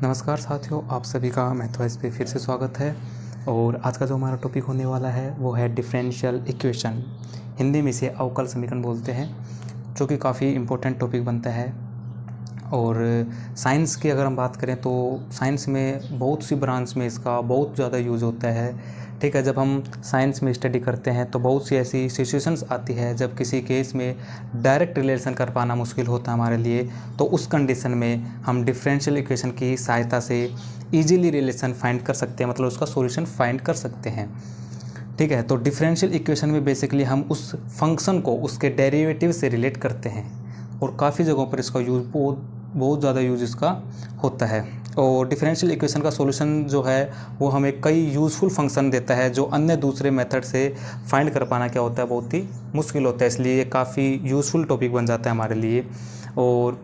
नमस्कार साथियों, आप सभी का मैथ्स पे फिर से स्वागत है। और आज का जो हमारा टॉपिक होने वाला है वो है डिफरेंशियल इक्वेशन। हिंदी में इसे अवकल समीकरण बोलते हैं, जो कि काफ़ी इम्पोर्टेंट टॉपिक बनता है। और साइंस की अगर हम बात करें तो साइंस में बहुत सी ब्रांच में इसका बहुत ज़्यादा यूज़ होता है। ठीक है, जब हम साइंस में स्टडी करते हैं तो बहुत सी ऐसी सिचुएशंस आती है जब किसी केस में डायरेक्ट रिलेशन कर पाना मुश्किल होता है हमारे लिए, तो उस कंडीशन में हम डिफरेंशियल इक्वेशन की सहायता से इजीली रिलेशन फाइंड कर सकते हैं, मतलब उसका सॉल्यूशन फाइंड कर सकते हैं। ठीक है, तो डिफरेंशियल इक्वेशन में बेसिकली हम उस फंक्शन को उसके डेरिवेटिव से रिलेट करते हैं, और काफ़ी जगहों पर इसका यूज़ बहुत ज़्यादा यूज़ इसका होता है। और डिफरेंशियल इक्वेशन का सॉल्यूशन जो है वो हमें कई यूज़फुल फंक्शन देता है, जो अन्य दूसरे मेथड से फाइंड कर पाना क्या होता है, बहुत ही मुश्किल होता है। इसलिए ये काफ़ी यूज़फुल टॉपिक बन जाता है हमारे लिए। और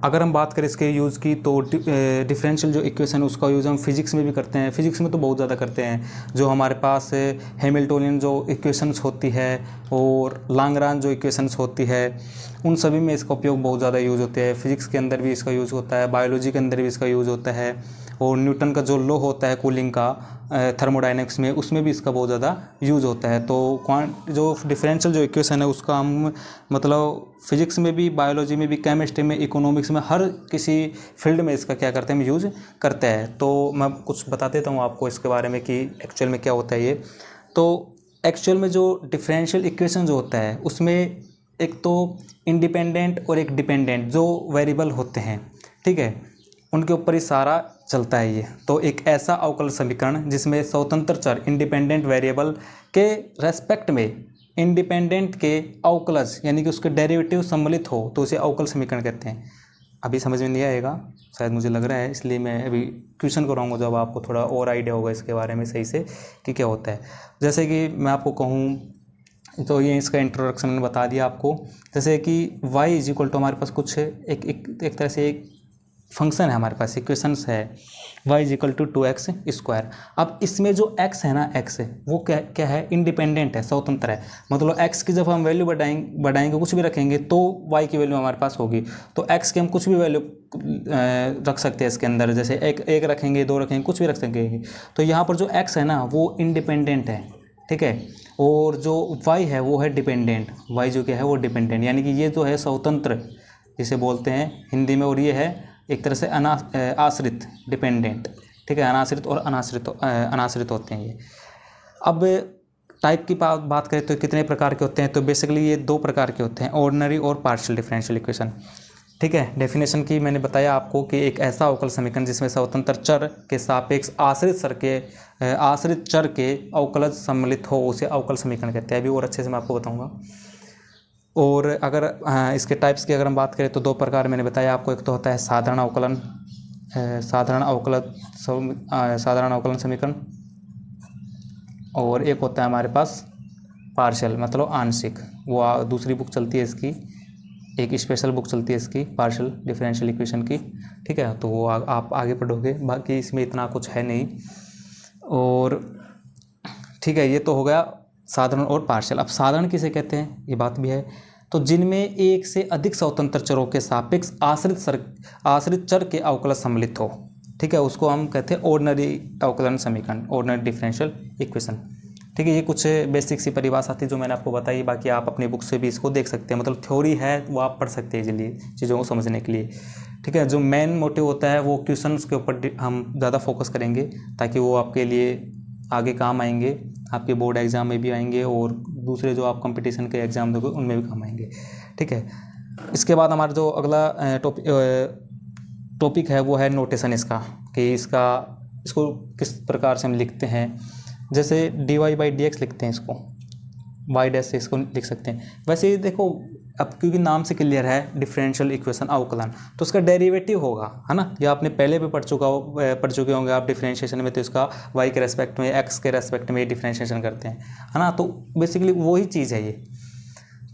अगर हम बात करें इसके यूज़ की तो डिफरेंशियल जो इक्वेशन उसका यूज़ हम फिजिक्स में भी करते हैं। फिजिक्स में तो बहुत ज़्यादा करते हैं। जो हमारे पास हैमिल्टोनियन जो इक्वेशंस होती है और लाग्रांज जो इक्वेशंस होती है, उन सभी में इसका उपयोग बहुत ज़्यादा यूज़ होते हैं। फिजिक्स के अंदर भी इसका यूज़ होता है, बायोलॉजी के अंदर भी इसका यूज़ होता है, और न्यूटन का जो लॉ होता है कूलिंग का थर्मोडायनेमिक्स में, उसमें भी इसका बहुत ज़्यादा यूज़ होता है। तो जो डिफरेंशियल जो इक्वेशन है उसका हम मतलब फिजिक्स में भी, बायोलॉजी में भी, केमिस्ट्री में, इकोनॉमिक्स में, हर किसी फील्ड में इसका क्या करते हैं, हम यूज़ करते हैं। तो मैं कुछ बता देता हूँ आपको इसके बारे में कि एक्चुअल में क्या होता है ये। तो एक्चुअल में जो डिफरेंशियल इक्वेशन जो होता है उसमें एक तो इंडिपेंडेंट और एक डिपेंडेंट जो वेरिएबल होते हैं, ठीक है, उनके ऊपर ही सारा चलता है ये। तो एक ऐसा अवकल समीकरण जिसमें स्वतंत्र चर इंडिपेंडेंट वेरिएबल के रेस्पेक्ट में इंडिपेंडेंट के अवकलज यानी कि उसके डेरिवेटिव सम्मिलित हो तो उसे अवकल समीकरण कहते हैं। अभी समझ में नहीं आएगा शायद, मुझे लग रहा है, इसलिए मैं अभी क्वेश्चन कराऊंगा जब आपको थोड़ा और आइडिया होगा इसके बारे में सही से कि क्या होता है। जैसे कि मैं आपको कहूँ तो ये इसका इंट्रोडक्शन मैंने बता दिया आपको। जैसे कि y इज इक्वल टू हमारे पास कुछ एक तरह से एक फंक्शन है, हमारे पास इक्वेशंस है y is equal to 2x square. अब इसमें जो x है ना, x है वो क्या है, इंडिपेंडेंट है, स्वतंत्र है। मतलब x की जब हम वैल्यू बढ़ाएंगे कुछ भी रखेंगे तो y की वैल्यू हमारे पास होगी। तो x की हम कुछ भी वैल्यू रख सकते हैं इसके अंदर, जैसे एक रखेंगे, दो रखेंगे, कुछ भी रख सकेंगे। तो यहाँ पर जो x है ना वो इंडिपेंडेंट है, ठीक है, और जो y है वो है डिपेंडेंट। y जो क्या है वो डिपेंडेंट, यानी कि ये जो है स्वतंत्र जिसे बोलते हैं हिंदी में, और ये है एक तरह से आश्रित, डिपेंडेंट, ठीक है। अनाश्रित और अनाश्रित होते हैं ये। अब टाइप की बात करें तो कितने प्रकार के होते हैं, तो बेसिकली ये दो प्रकार के होते हैं, ऑर्डिनरी और पार्शियल डिफरेंशियल इक्वेशन, ठीक है। डेफिनेशन की मैंने बताया आपको कि एक ऐसा अवकल समीकरण जिसमें स्वतंत्र चर के सापेक्ष आश्रित चर के अवकलज सम्मिलित हो उसे अवकल समीकरण कहते हैं। अभी और अच्छे से मैं आपको बताऊंगा। और अगर इसके टाइप्स की अगर हम बात करें तो दो प्रकार मैंने बताया आपको। एक तो होता है साधारण अवकलन समीकरण, और एक होता है हमारे पास पार्शियल, मतलब आंशिक। वो दूसरी बुक चलती है इसकी, एक स्पेशल बुक चलती है इसकी पार्शियल डिफरेंशियल इक्वेशन की, ठीक है। तो वो आप आगे पढ़ोगे, बाकी इसमें इतना कुछ है नहीं। और ठीक है, ये तो हो गया साधारण और पार्शियल। अब साधारण किसे कहते हैं ये बात भी है। तो जिनमें एक से अधिक स्वतंत्र चरों के सापेक्ष आश्रित चर के अवकलज सम्मिलित हो, ठीक है, उसको हम कहते हैं ऑर्डिनरी अवकलन समीकरण, ऑर्डिनरी डिफरेंशियल इक्वेशन, ठीक है। ये कुछ बेसिक सी परिभाषा थी जो मैंने आपको बताई, बाकी आप अपनी बुक से भी इसको देख सकते हैं। मतलब थ्योरी है वो आप पढ़ सकते हैं इजीली चीज़ों को समझने के लिए, ठीक है। जो मेन मोटिव होता है वो क्वेश्चंस के ऊपर हम ज़्यादा फोकस करेंगे, ताकि वो आपके लिए आगे काम आएंगे, आपके बोर्ड एग्ज़ाम में भी आएंगे और दूसरे जो आप कंपटीशन के एग्ज़ाम दोगे उनमें भी काम आएंगे, ठीक है। इसके बाद हमारा जो अगला टॉपिक है वो है नोटेशन इसका, कि इसको किस प्रकार से हम लिखते हैं। जैसे dy/dx लिखते हैं इसको, y डैश से इसको लिख सकते हैं। वैसे ही देखो, अब क्योंकि नाम से क्लियर है डिफरेंशियल इक्वेशन अवकलन, तो उसका डेरिवेटिव होगा, है ना। ये आपने पहले भी पढ़ चुके होंगे आप डिफरेंशिएशन में। तो इसका y के रेस्पेक्ट में, x के रेस्पेक्ट में डिफरेंशिएशन करते हैं, है ना। तो बेसिकली वही चीज़ है ये।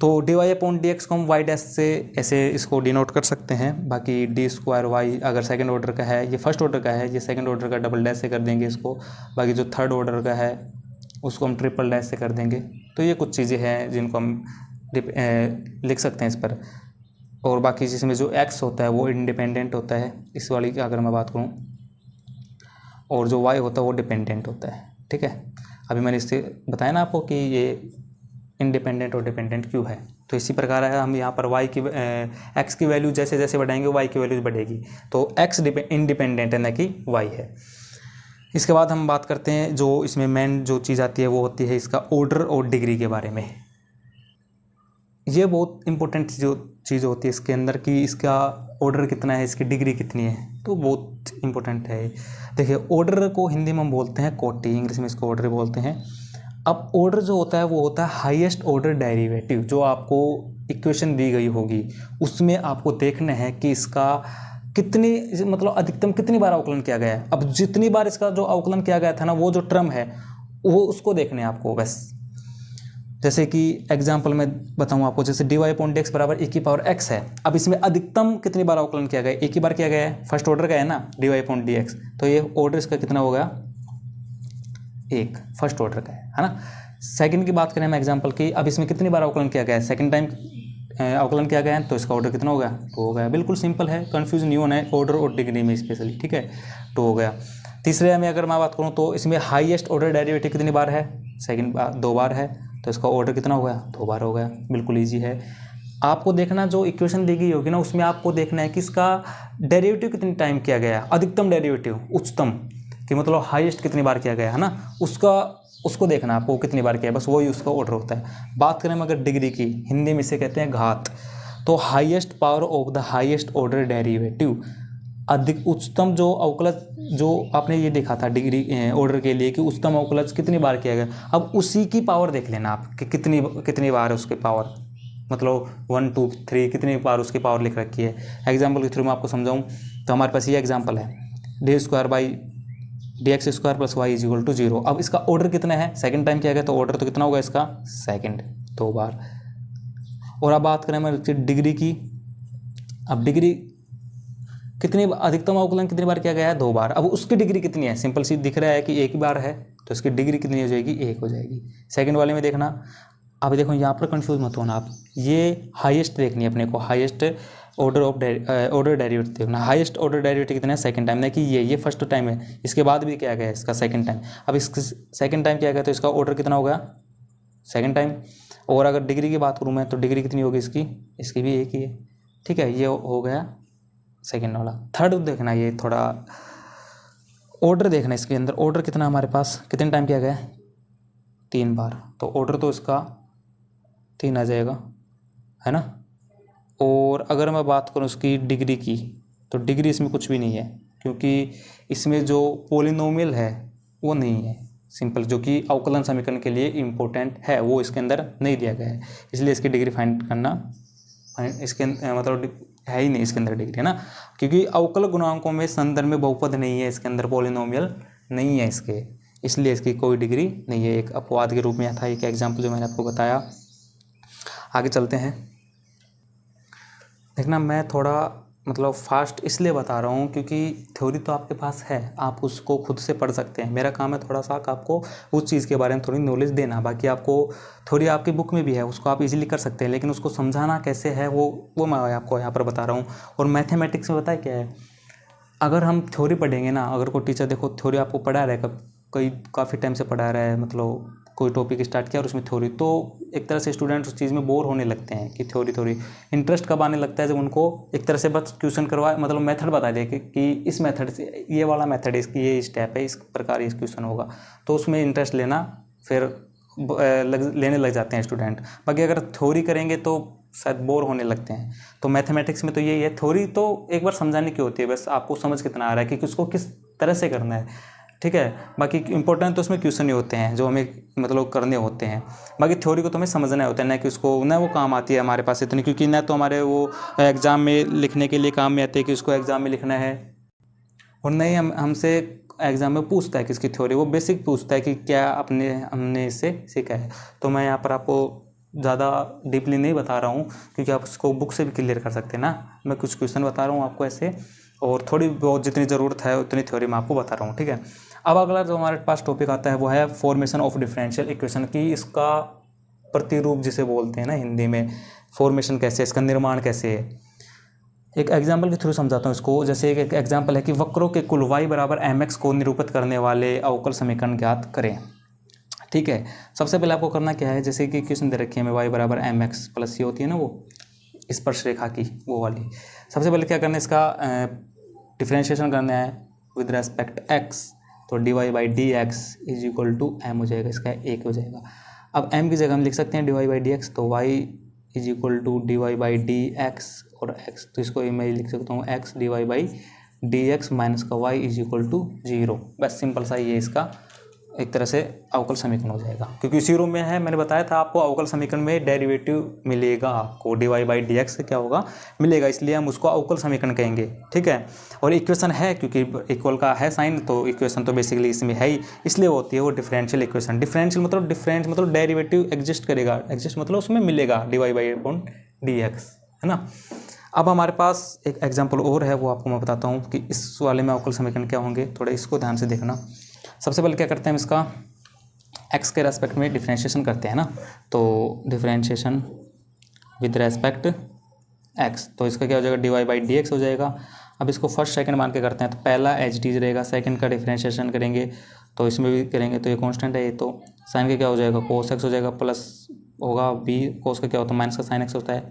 तो dy/dx को हम y डैश से ऐसे इसको डिनोट कर सकते हैं। बाकी d² अगर सेकंड ऑर्डर का है, ये फर्स्ट ऑर्डर का है, ये सेकंड ऑर्डर का डबल डैश से कर देंगे इसको। बाकी जो थर्ड ऑर्डर का है उसको हम ट्रिपल डैश से कर देंगे। तो ये कुछ चीज़ें हैं जिनको हम लिख सकते हैं इस पर। और बाकी जिसमें जो एक्स होता है वो इंडिपेंडेंट होता है, इस वाली की अगर मैं बात करूँ, और जो वाई होता है वो डिपेंडेंट होता है। ठीक है, अभी मैंने इससे बताया ना आपको कि ये इंडिपेंडेंट और डिपेंडेंट क्यों है। तो इसी प्रकार है, हम यहाँ पर वाई की एक्स की वैल्यू जैसे जैसे बढ़ाएंगे वाई की वैल्यू बढ़ेगी, तो एक्स इंडिपेंडेंट है ना कि वाई है। इसके बाद हम बात करते हैं जो इसमें मेन जो चीज़ आती है वो होती है इसका ऑर्डर और डिग्री के बारे में। ये बहुत इंपॉर्टेंट जो चीज़ होती है इसके अंदर कि इसका ऑर्डर कितना है, इसकी डिग्री कितनी है, तो बहुत इंपॉर्टेंट है। देखिए, ऑर्डर को हिंदी में हम बोलते हैं कोटि, इंग्लिश में इसको ऑर्डर बोलते हैं। अब ऑर्डर जो होता है वो होता है हाईएस्ट ऑर्डर डेरिवेटिव। जो आपको इक्वेशन दी गई होगी उसमें आपको देखना है कि इसका कितनी, मतलब अधिकतम कितनी बार अवकलन किया गया है। अब जितनी बार इसका जो अवकलन किया गया था ना, वो जो टर्म है वो उसको देखना है आपको बस। जैसे कि एग्जाम्पल में बताऊं आपको, जैसे dy/dx बराबर e की पावर x है। अब इसमें अधिकतम कितनी बार अवकलन किया गया, एक ही बार किया गया है, फर्स्ट ऑर्डर का है ना dy/dx, तो ये ऑर्डर इसका कितना हो गया, एक, फर्स्ट ऑर्डर का है ना। सेकंड की बात करें हम एग्जाम्पल की, अब इसमें कितनी बार अवकलन किया गया है, सेकंड टाइम अवकलन किया गया है, तो इसका ऑर्डर कितना हो गया, 2 हो गया। बिल्कुल सिंपल है, कन्फ्यूज नहीं होना है ऑर्डर और डिग्री में स्पेशली। ठीक है, 2 हो गया। तीसरे में अगर मैं बात करूँ तो इसमें हाईएस्ट ऑर्डर डेरिवेटिव कितनी बार है, सेकंड बार 2 बार है, तो इसका ऑर्डर कितना हो गया, 2 बार हो गया। बिल्कुल ईजी है। आपको देखना जो इक्वेशन दी गई होगी ना उसमें आपको देखना है कि इसका डेरिवेटिव कितनी टाइम किया गया, अधिकतम डेरिवेटिव, उच्चतम कि मतलब हाईएस्ट कितनी बार किया गया है ना, उसको देखना आपको कितनी बार किया है, बस वही उसका ऑर्डर होता है। बात करें अगर डिग्री की, हिंदी में इसे कहते हैं घात। तो highest power of the highest order derivative, अधिक उच्चतम जो अवकलज, जो आपने ये देखा था डिग्री ऑर्डर के लिए कि उच्चतम अवकलज कितनी बार किया गया, अब उसी की पावर देख लेना आप कि कितनी बार है उसकी पावर, मतलब 1 2 3 कितनी बार उसकी पावर लिख रखी है। एग्जाम्पल के थ्रू मैं आपको समझाऊँ तो हमारे पास ये एग्जाम्पल है, d² + y = 0। अब इसका ऑर्डर कितना है, सेकंड टाइम किया गया, तो ऑर्डर तो कितना होगा इसका, सेकंड, 2 बार। और अब बात करें हमारे डिग्री की, अब डिग्री कितनी, अधिकतम अवकलन कितनी बार किया गया है, 2 बार। अब उसकी डिग्री कितनी है, सिंपल सी दिख रहा है कि 1 बार है, तो इसकी डिग्री कितनी हो जाएगी, 1 हो जाएगी। सेकंड वाले में देखना, अब देखो यहाँ पर कंफ्यूज मत होना आप, ये हाईएस्ट देखनी है अपने को, हाईएस्ट ऑर्डर डेरिवेटिव देखना। हाईएस्ट ऑर्डर डेरिवेटिव कितना है, सेकंड टाइम, ना कि ये फर्स्ट टाइम है, इसके बाद भी किया गया है इसका सेकंड टाइम। अब इसका सेकंड टाइम किया गया तो इसका ऑर्डर कितना होगा, सेकंड टाइम। और अगर डिग्री की बात करूँ मैं तो डिग्री कितनी होगी इसकी भी 1 ही है। ठीक है, ये हो गया सेकंड वाला। थर्ड देखना, ये थोड़ा ऑर्डर देखना, इसके अंदर ऑर्डर कितना हमारे पास, कितने टाइम किया गया है, 3 बार, तो ऑर्डर तो इसका 3 आ जाएगा, है ना। और अगर मैं बात करूँ इसकी डिग्री की, तो डिग्री इसमें कुछ भी नहीं है, क्योंकि इसमें जो पॉलिनोमियल है वो नहीं है, सिंपल, जो कि अवकलन समीकरण के लिए इम्पोर्टेंट है वो इसके अंदर नहीं दिया गया है, इसलिए इसकी डिग्री फाइंड करना इसके मतलब है ही नहीं इसके अंदर डिग्री, है ना। क्योंकि अवकल गुणांकों में संदर्भ में बहुपद नहीं है, इसके अंदर पॉलिनोमियल नहीं है इसके, इसलिए इसकी कोई डिग्री नहीं है। एक अपवाद के रूप में था एक एग्जाम्पल जो मैंने आपको बताया। आगे चलते हैं। देखना, मैं थोड़ा मतलब फास्ट इसलिए बता रहा हूँ क्योंकि थ्योरी तो आपके पास है, आप उसको खुद से पढ़ सकते हैं। मेरा काम है थोड़ा सा आपको उस चीज़ के बारे में थोड़ी नॉलेज देना। बाकी आपको थ्योरी आपकी बुक में भी है, उसको आप इजीली कर सकते हैं, लेकिन उसको समझाना कैसे है वो मैं आपको यहाँ पर बता रहा हूँ। और मैथमेटिक्स में बताया क्या है, अगर हम थ्योरी पढ़ेंगे ना, अगर कोई टीचर देखो थ्योरी आपको पढ़ा रहा है, काफ़ी टाइम से पढ़ा रहा है, मतलब कोई टॉपिक स्टार्ट किया और उसमें थ्योरी, तो एक तरह से स्टूडेंट उस चीज़ में बोर होने लगते हैं कि थ्योरी। इंटरेस्ट कब आने लगता है, जब उनको एक तरह से बस क्वेश्चन करवाए, मतलब मेथड बता दे कि इस मेथड से, ये वाला मेथड है, इसकी ये स्टेप है, इस प्रकार ये क्वेश्चन होगा, तो उसमें इंटरेस्ट लेना फिर लेने लग जाते हैं स्टूडेंट। बाकी अगर थ्योरी करेंगे तो शायद बोर होने लगते हैं। तो मैथमेटिक्स में तो यही है, थ्योरी तो एक बार समझाने की होती है, बस आपको समझ कितना आ रहा है कि उसको किस तरह से करना है। ठीक है, बाकी इंपॉर्टेंट तो उसमें क्वेश्चन ही होते हैं जो हमें मतलब करने होते हैं। बाकी थ्योरी को तो हमें समझना होता है, ना कि उसको ना वो काम आती है हमारे पास इतनी, क्योंकि ना तो हमारे वो एग्ज़ाम में लिखने के लिए काम में आती है कि उसको एग्ज़ाम में लिखना है, और नहीं हमसे एग्ज़ाम में पूछता है कि इसकी थ्योरी, वो बेसिक पूछता है कि क्या हमने इससे सीखा है। तो मैं यहाँ पर आपको ज़्यादा डीपली नहीं बता रहा हूँ, क्योंकि आप उसको बुक से भी क्लियर कर सकते हैं ना। मैं कुछ क्वेश्चन बता रहा हूँ आपको ऐसे, और थोड़ी बहुत जितनी ज़रूरत है उतनी थ्योरी मैं आपको बता रहा हूँ। ठीक है, अब अगला जो हमारे पास टॉपिक आता है वो है फॉर्मेशन ऑफ डिफरेंशियल इक्वेशन की, इसका प्रतिरूप जिसे बोलते हैं ना हिंदी में, फॉर्मेशन कैसे, इसका निर्माण कैसे है। एक एग्जाम्पल के थ्रू समझाता हूँ इसको। जैसे एक एग्जाम्पल है कि वक्रों के कुल y बराबर mx को निरूपित करने वाले अवकल समीकरण ज्ञात करें। ठीक है, सबसे पहले आपको करना क्या है, जैसे कि इक्वेशन दे रखी है हमें y बराबर mx प्लस ये होती है ना वो स्पर्श रेखा की वो वाली। सबसे पहले क्या करना है, इसका डिफ्रेंशिएशन करना है विद रेस्पेक्ट x, तो dy by D x is equal to m हो जाएगा, इसका एक हो जाएगा। अब m की जगह हम लिख सकते हैं dy बाई डी एक्स, तो y is equal to d Y by D x और x, तो इसको मैं लिख सकता हूँ x d Y by D x minus का y इज इक्वल टू 0। बस सिंपल सा ये इसका एक तरह से अवकल समीकरण हो जाएगा, क्योंकि 0 में है। मैंने बताया था आपको अवकल समीकरण में डेरिवेटिव मिलेगा, आपको d Y by D x क्या होगा मिलेगा, इसलिए हम उसको अवकल समीकरण कहेंगे। ठीक है, और इक्वेशन है क्योंकि इक्वल का है साइन, तो इक्वेशन तो बेसिकली इसमें है ही, इसलिए होती है वो डिफरेंशियल इक्वेशन। डिफरेंशियल मतलब डिफरेंस मतलब डेरिवेटिव एग्जिस्ट करेगा, एग्जिस्ट मतलब उसमें मिलेगा d Y by upon d x, है ना। अब हमारे पास एक एग्जाम्पल और है, वो आपको मैं बताता हूँ कि इस वाले में अवकल समीकरण क्या होंगे, थोड़ा इसको ध्यान से देखना। सबसे पहले क्या करते हैं, हम इसका x के रेस्पेक्ट में डिफ्रेंशिएशन करते हैं ना, तो डिफ्रेंशिएशन विद रेस्पेक्ट x, तो इसका क्या हो जाएगा D Y by D x हो जाएगा। अब इसको फर्स्ट सेकंड मान के करते हैं, तो पहला एच टी रहेगा, सेकंड का डिफ्रेंशिएशन करेंगे तो इसमें भी करेंगे, तो ये कांस्टेंट है ये, तो साइन का क्या हो जाएगा कोस एक्स हो जाएगा, प्लस होगा बी कोस का क्या होता है माइनस का साइन एक्स होता है।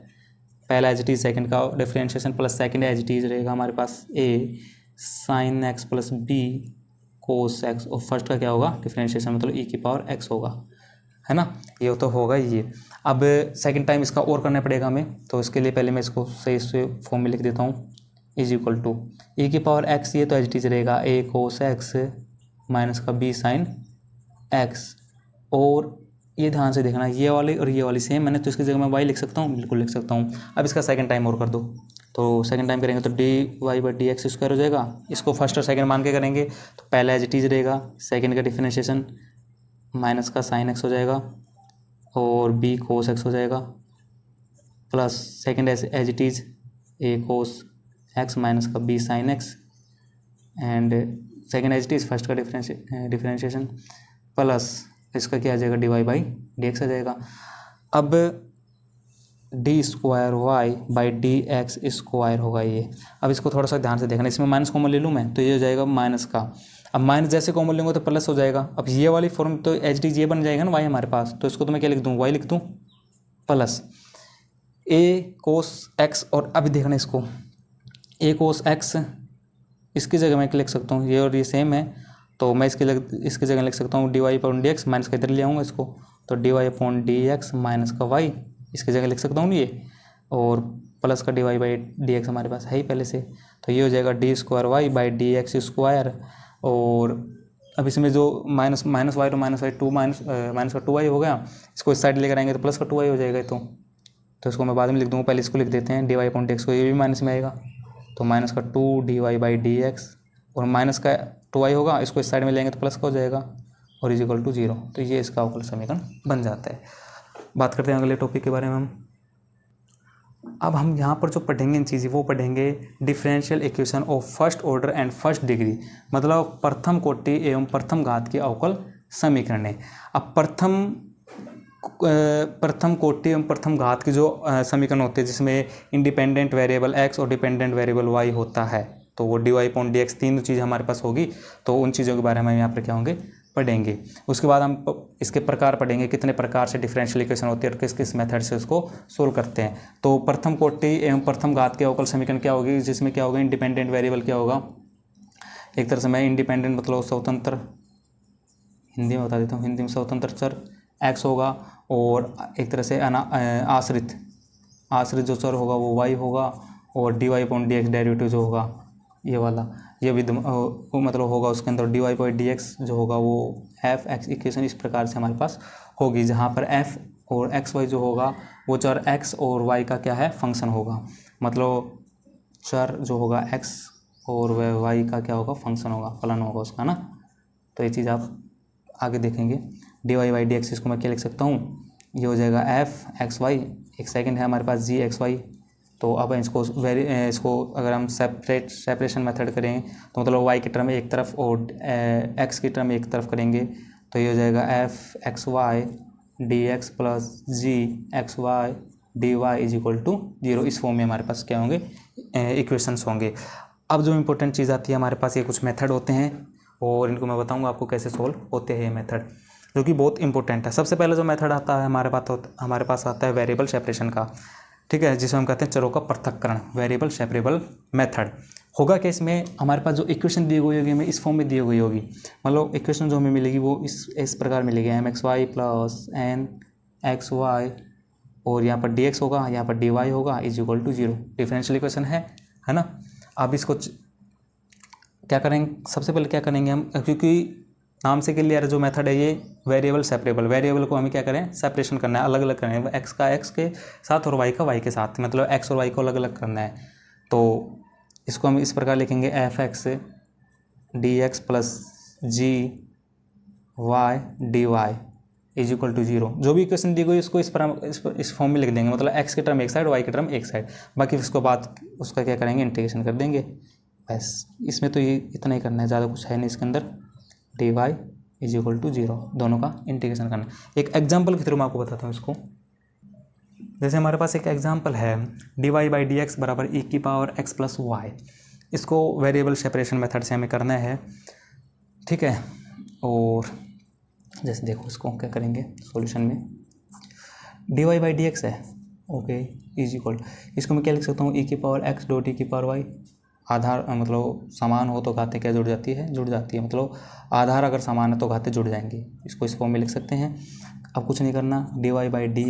पहला एच टी सेकेंड का differentiation plus second H T रहेगा हमारे पास A sine X plus B cos X, और फर्स्ट का क्या होगा डिफरेंशिएशन मतलब ई की पावर एक्स होगा, है ना। ये तो होगा ये। अब सेकंड टाइम इसका और करना पड़ेगा हमें, तो इसके लिए पहले मैं इसको सही से फॉर्म में लिख देता हूँ, इज इक्वल टू ई की पावर एक्स, ये तो एच टी रहेगा ए कोस एक्स माइनस का बी साइन एक्स। और ये ध्यान से देखना, ये वाली और ये वाली सेम मैंने, तो इसकी जगह मैं वाई लिख सकता हूँ, बिल्कुल लिख सकता हूँ। अब इसका सेकंड टाइम और कर दो, तो सेकंड टाइम करेंगे तो d Y by D x square हो जाएगा। इसको फर्स्ट और सेकंड मान के करेंगे, तो पहला एज इट इज रहेगा, सेकंड का डिफरेंशिएशन माइनस का साइन एक्स हो जाएगा और बी कोस एक्स हो जाएगा, plus second as it is A cos X minus का B sine X, and second as it is first का डिफरेंशिएशन प्लस इसका क्या आ जाएगा D Y by D X आ जाएगा। अब D square Y by D x square होगा ये। अब इसको थोड़ा सा ध्यान से देखना, इसमें माइनस कॉमन ले लूँ मैं, तो ये हो जाएगा माइनस का, अब माइनस जैसे कॉमन लेंगे तो प्लस हो जाएगा। अब ये वाली फॉर्म तो एच डी ये बन जाएगा ना वाई हमारे पास, तो इसको तो मैं क्या लिख दूँ वाई लिख दूँ प्लस ए कोस एक्स, और अभी देखना इसको ए कोस एक्स इसकी जगह मैं लिख सकता हूँ, ये और ये सेम है, तो मैं इसकी जगह लिख सकता हूँ d y upon d x minus का इधर ले आऊँगा इसको, तो d y upon d x minus का वाई इसकी जगह लिख सकता हूँ ये, और प्लस का d Y by D x हमारे पास है ही पहले से, तो ये हो जाएगा d square Y by D x square. और अब इसमें जो माइनस वाई तो माइनस वाई टू माइनस का टू वाई हो गया, इसको इस साइड लेकर आएंगे तो प्लस का टू वाई हो जाएगा, तो इसको मैं बाद में लिख दूँगा, पहले इसको लिख देते हैं d y upon d x को, ये भी माइनस में आएगा, तो माइनस का two d Y by D x और माइनस का टू वाई होगा, इसको इस साइड में लेंगे तो प्लस का हो जाएगा और इज इक्वल टू 0, तो ये इसका अवकल समीकरण बन जाता है। बात करते हैं अगले टॉपिक के बारे में अब हम यहाँ पर जो पढ़ेंगे इन चीज़ें वो पढ़ेंगे differential equation of first order and first degree, मतलब प्रथम कोटि एवं प्रथम घात के अवकल समीकरण है। अब प्रथम कोटि एवं प्रथम घात के जो समीकरण होते हैं जिसमें इंडिपेंडेंट वेरिएबल x और डिपेंडेंट वेरिएबल y होता है, तो वो d y upon d x तीनों चीज़ हमारे पास होगी, तो उन चीज़ों के बारे में यहाँ पर क्या होंगे पढ़ेंगे। उसके बाद हम इसके प्रकार पढ़ेंगे, कितने प्रकार से डिफरेंशियल इक्वेशन होती है और किस किस मेथड से उसको सोल्व करते हैं। तो प्रथम कोटि एवं प्रथम घात के अवकल समीकरण क्या होगी, जिसमें क्या होगा इंडिपेंडेंट वेरिएबल क्या होगा, एक तरह से मैं इंडिपेंडेंट मतलब स्वतंत्र, हिंदी में बता देता हूँ, हिंदी में स्वतंत्र चर x होगा, और एक तरह से आश्रित जो चर होगा वो y होगा, और d y upon d x derivative जो होगा ये वाला ये भी मतलब होगा उसके अंदर d Y by D x जो होगा वो एफ एक्स इक्वेशन इस प्रकार से हमारे पास होगी, जहाँ पर एफ और एक्स वाई जो होगा वो चर एक्स और वाई का क्या है फंक्शन होगा, मतलब चर जो होगा एक्स और वह वाई का क्या होगा फंक्शन होगा, फलन होगा उसका ना। तो ये चीज़ आप आगे देखेंगे। D Y by D x इसको मैं क्या लिख सकता हूँ, ये हो जाएगा एफ एक्स वाई, एक सेकंड है हमारे पास जी एक्स वाई। तो अब इसको अगर हम सेपरेशन मेथड करें तो मतलब वाई की टर्म एक तरफ और एक्स की टर्म एक तरफ करेंगे, तो ये हो जाएगा f x y D x plus g x y d Y is equal to 0। इस फॉर्म में हमारे पास क्या होंगे इक्वेशंस होंगे। अब जो इम्पोर्टेंट चीज़ आती है हमारे पास, ये कुछ मेथड होते हैं और इनको मैं बताऊंगा आपको कैसे सोल्व होते हैं ये मेथड, जो कि बहुत इंपॉर्टेंट है। सबसे पहले जो मेथड आता है हमारे पास आता है वेरिएबल सेपरेशन का, ठीक है, जिसे हम कहते हैं चरों का पृथक्करण, वेरिएबल सेपरेबल मेथड। होगा कि इसमें हमारे पास जो इक्वेशन दी हुई होगी हमें इस फॉर्म में दी हुई होगी, मतलब इक्वेशन जो हमें मिलेगी वो इस प्रकार मिलेगी, mxy प्लस nxy, और यहाँ पर dx होगा, यहाँ पर dy होगा, is equal to 0। Differential equation है ना। अब इसको क्या करेंगे, सबसे पहले क्या करेंगे हम, क्योंकि नाम से क्लियर है जो मेथड है ये वेरिएबल सेपरेबल, वेरिएबल को हमें क्या करें, सेपरेशन करना है, अलग अलग करना है, एक्स का एक्स के साथ और वाई का वाई के साथ, मतलब एक्स और वाई को अलग अलग करना है। तो इसको हम इस प्रकार लिखेंगे f x d x plus g y d Y is equal to 0। जो भी इक्वेशन दी गई उसको इस फॉर्म में लिख देंगे, मतलब एक्स की टर्म एक साइड, वाई की टर्म एक साइड, बाकी उसको बाद उसका क्या करेंगे, इंटीग्रेशन कर देंगे। बस इसमें तो ये इतना ही करना है, ज़्यादा कुछ है नहीं इसके अंदर। D Y is equal to 0, दोनों का इंटीग्रेशन करना है। एक एग्जाम्पल के थ्रू मैं आपको बताता हूँ इसको। जैसे हमारे पास एक एग्जाम्पल है, d Y by D x बराबर ई की पावर एक्स प्लस वाई। इसको वेरिएबल सेपरेशन मेथड से हमें करना है, ठीक है। और जैसे देखो इसको क्या करेंगे सॉल्यूशन में, d Y by D x है, ओके, इज इक्वल, इसको मैं क्या लिख सकता हूँ, ई की पावर एक्स डॉट ई की पावर वाई। आधार मतलब समान हो तो घातें क्या जुड़ जाती है, जुड़ जाती है, मतलब आधार अगर समान है तो घातें जुड़ जाएंगी, इसको इस फॉर्म में लिख सकते हैं। अब कुछ नहीं करना, d Y by D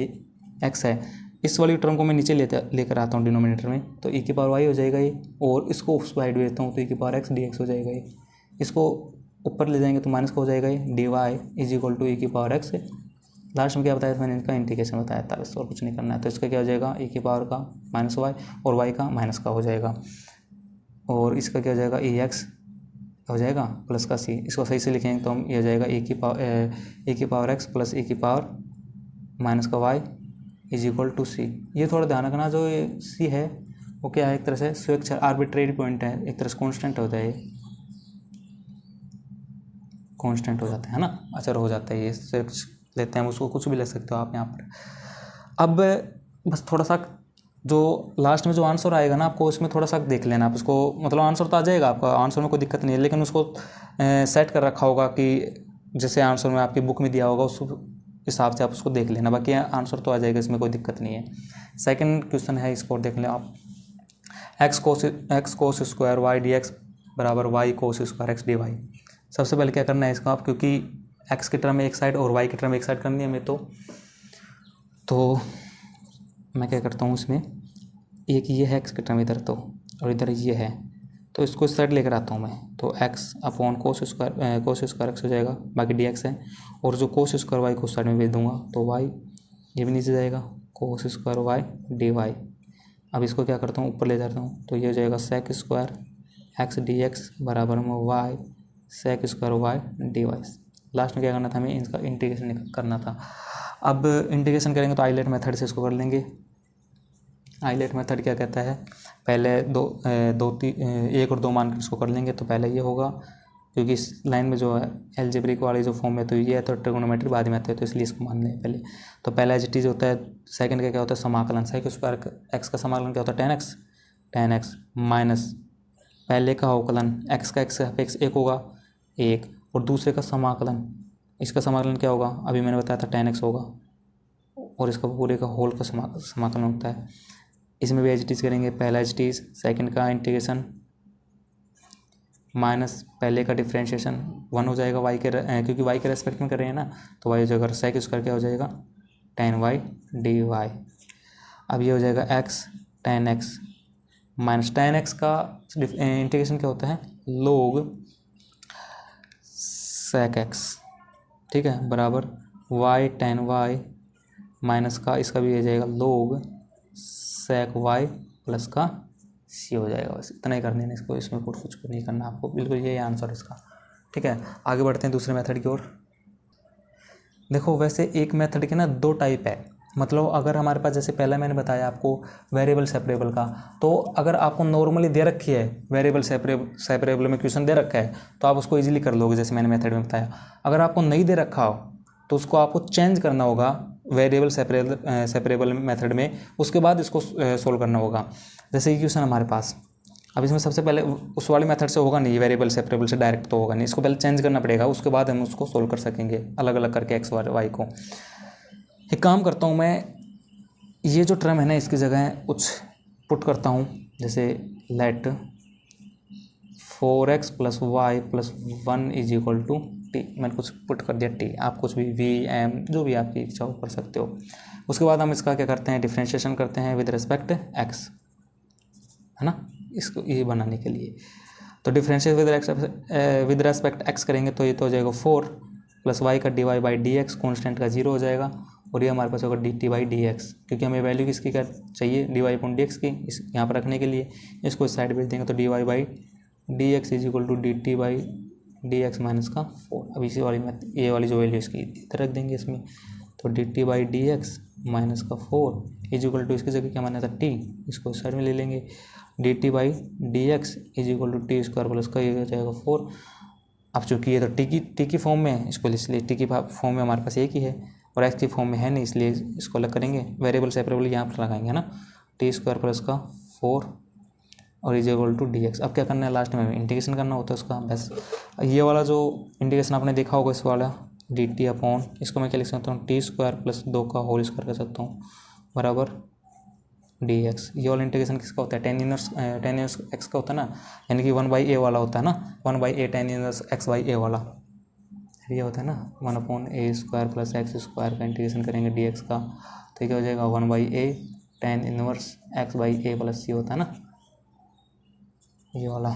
x है, इस वाली टर्म को मैं नीचे लेकर आता हूँ डिनोमिनेटर में, तो ई की पावर वाई हो जाएगा ये, और इसको उस साइड भेजता हूँ तो ई की पावर एक्स डी एक्स हो जाएगा ये। इसको ऊपर ले जाएंगे तो माइनस का हो जाएगा ये, D Y is equal to E की पावर एक्स। लास्ट में क्या बताया था मैंने, इनका इंटीग्रेशन बताया था, इसको और कुछ नहीं करना है। तो इसका क्या हो जाएगा, ई की पावर का माइनस वाई और वाई का माइनस का हो जाएगा, और इसका क्या हो जाएगा, ई एक्स हो जाएगा प्लस का सी। इसको सही से लिखेंगे तो हम ये हो जाएगा ई की पावर एक्स प्लस ई की पावर माइनस का वाई इज इक्वल टू सी। ये थोड़ा ध्यान रखना, जो ये सी है वो क्या है, एक तरह से स्वेच्छा आर्बिट्रेरी पॉइंट है, एक तरह से कॉन्स्टेंट होता है, कॉन्स्टेंट हो जाता है ना, अचर हो जाता है, ये स्वेच्छ लेते हैं हम उसको, कुछ भी ले सकते हो आप यहाँ पर। अब बस थोड़ा सा जो लास्ट में जो आंसर आएगा ना आपको, उसमें थोड़ा सा देख लेना आप उसको, मतलब आंसर तो आ जाएगा आपका, आंसर में कोई दिक्कत नहीं है, लेकिन उसको सेट कर रखा होगा कि जैसे आंसर में आपकी बुक में दिया होगा उस हिसाब से आप उसको देख लेना, बाकी आंसर तो आ जाएगा, इसमें कोई दिक्कत नहीं है। सेकंड क्वेश्चन है, इसको देख लें आप, X cos square Y D x बराबर Y cos square x D Y. सबसे पहले क्या करना है इसका आप, क्योंकि एक्स की टर्म एक साइड और वाई की टर्म एक साइड करनी है हमें, तो मैं क्या करता हूँ इसमें, एक ये है एक्स की टर्म इधर, तो और इधर ये है, तो इसको इस साइड लेकर आता हूँ मैं, तो x upon cos square x हो जाएगा, बाकी डी एक्स है, और जो कोस स्क्वायर वाई को साइड में भेज दूंगा तो वाई ये भी नीचे जाएगा, cos square Y d y. अब इसको क्या करता हूँ, ऊपर ले जाता हूँ, तो ये हो जाएगा sec square x d x बराबर में y sec square Y d y. Last में क्या करना था हमें, इसका इंटीग्रेशन करना था। अब इंटीग्रेशन करेंगे तो आइलेट मेथड से इसको कर लेंगे। आइलेट मेथड क्या कहता है, पहले एक और दो मान कर इसको कर लेंगे, तो पहले ये होगा, क्योंकि इस लाइन में जो है एल्जेब्रिक वाली जो फॉर्म है तो ये है, तो ट्रिगोनोमेट्री बाद में आते हैं, तो इसलिए इसको मान लें पहले। तो पहला एच टी होता है, सेकंड का क्या होता है, समाकलन, सेक स्क्वायर एक्स का समाकलन क्या होता है, टेन एक्स माइनस पहले का अवकलन एक्स का एक्स एक होगा एक, और दूसरे का समाकलन, इसका समाकलन क्या होगा, अभी मैंने बताया था टेन एक्स होगा, और इसका पूरे का होल का समाकलन होता है। इसमें भी एच टीज करेंगे, पहला एच टीज, सेकेंड का इंटीग्रेशन माइनस पहले का डिफ्रेंशिएशन 1 हो जाएगा वाई के, क्योंकि वाई के रेस्पेक्ट में कर रहे हैं ना, तो वाई हो जाएगा सेक स्क्वायर क्या हो जाएगा, टेन वाई डी वाई। अब ये हो जाएगा x ten x minus ten x का इंटीग्रेशन क्या होता है, लोग सेक एक्स, ठीक है, बराबर वाई टेन वाई माइनस का इसका भी हो जाएगा लोग सेक वाई प्लस का सी हो जाएगा। बस इतना ही कर देना इसको, इसमें कुछ नहीं करना आपको, बिल्कुल यही आंसर इसका, ठीक है। आगे बढ़ते हैं दूसरे मेथड की ओर। देखो वैसे एक मेथड के ना दो टाइप है, मतलब अगर हमारे पास जैसे पहले मैंने बताया आपको वेरिएबल सेपरेबल का, तो अगर आपको नॉर्मली दे रखी है वेरिएबल सेपरेबल में क्वेश्चन दे रखा है तो आप उसको इजीली कर लोगे, जैसे मैंने मेथड में बताया। अगर आपको नहीं दे रखा हो तो उसको आपको चेंज करना होगा, वेरिएबल सेपरेबल मेथड में, उसके बाद इसको सोल्व करना होगा। जैसे कि क्वेश्चन हमारे पास, अब इसमें सबसे पहले उस वाले मेथड से होगा नहीं, वेरिएबल सेपरेबल से डायरेक्ट तो होगा नहीं, इसको पहले चेंज करना पड़ेगा, उसके बाद हम उसको सोल्व कर सकेंगे अलग अलग करके एक्स वाई को। एक काम करता हूँ मैं, ये जो टर्म है ना इसकी जगह कुछ पुट करता हूँ, जैसे लेट 4x + y + 1 = t, मैंने कुछ पुट कर दिया t, आप कुछ भी v m जो भी आपकी इच्छा हो कर सकते हो। उसके बाद हम इसका क्या करते हैं, डिफ्रेंशिएशन करते हैं विद रिस्पेक्ट x, है ना, इसको ये बनाने के लिए। तो डिफ्रेंशिएट विद रिस्पेक्ट x करेंगे तो ये तो हो जाएगा 4 + y का dy/dx, कॉन्स्टेंट का 0 हो जाएगा, और ये हमारे पास होगा dt/dx, क्योंकि हमें वैल्यू किसकी का चाहिए, dy/dx की, इस यहाँ पर रखने के लिए इसको इस साइड भेज देंगे तो dy/dx = dt/dx माइनस का 4। अब इसी वाली में ये वाली जो वैल्यू इसकी इधर रख देंगे इसमें, तो dt/dx माइनस का 4 = इसकी जगह क्या माना था t, इसको इस साइड में ले लेंगे, dt/dx = t² प्लस का ये हो जाएगा 4। अब चूँकि ये तो टी की फॉर्म में है, इसको इसलिए टी की फॉर्म में हमारे पास एक ही है और एक्स की फॉर्म में है नहीं, इसलिए इसको अलग करेंगे, वेरिएबल सेपरेबल यहाँ पर लगाएंगे, है ना, t² प्लस का 4 और =dx। अब क्या करना है, लास्ट में इंटीग्रेशन करना होता है उसका, बस ये वाला जो इंटीग्रेशन आपने देखा होगा इस वाला dt/, इसको मैं क्या लिख सकता हूँ, t² + 2 का होल स्क्वायर कर सकता हूँ बराबर dx। ये वाला इंटीग्रेशन किसका होता है, tan इनवर्स x का होता है ना, यानी कि 1/a वाला होता है ना, 1/a tan इनवर्स x/a वाला ये होता है ना, 1/a² + x² का इंटीग्रेशन करेंगे dx का, तो क्या हो जाएगा 1/a tan inverse x/a + c होता है ना ये वाला।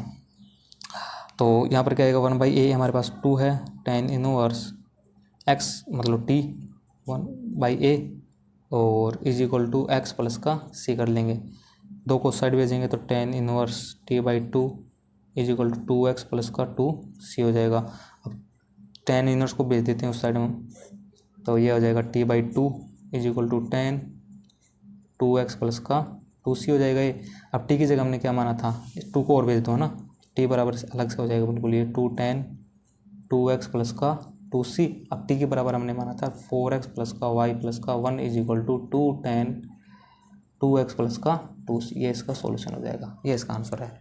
तो यहाँ पर क्या आएगा, 1/a हमारे पास 2 है, tan इनवर्स x मतलब t 1/a और = x प्लस का c कर लेंगे, 2 को साइड भेजेंगे तो tan inverse t/2 = 2x plus का 2c हो जाएगा। अब tan इनवर्स को भेज देते हैं उस साइड में, तो ये हो जाएगा t/2 = tan 2x प्लस का 2c हो जाएगा ये। अब t की जगह हमने क्या माना था, 2 को और भेज दो, है ना, t बराबर अलग से हो जाएगा बिल्कुल, ये 2 tan 2x प्लस का 2c। अब t के बराबर हमने माना था 4x प्लस का y प्लस का 1 = 2 tan 2x प्लस का 2c। ये इसका सॉल्यूशन हो जाएगा, ये इसका आंसर है।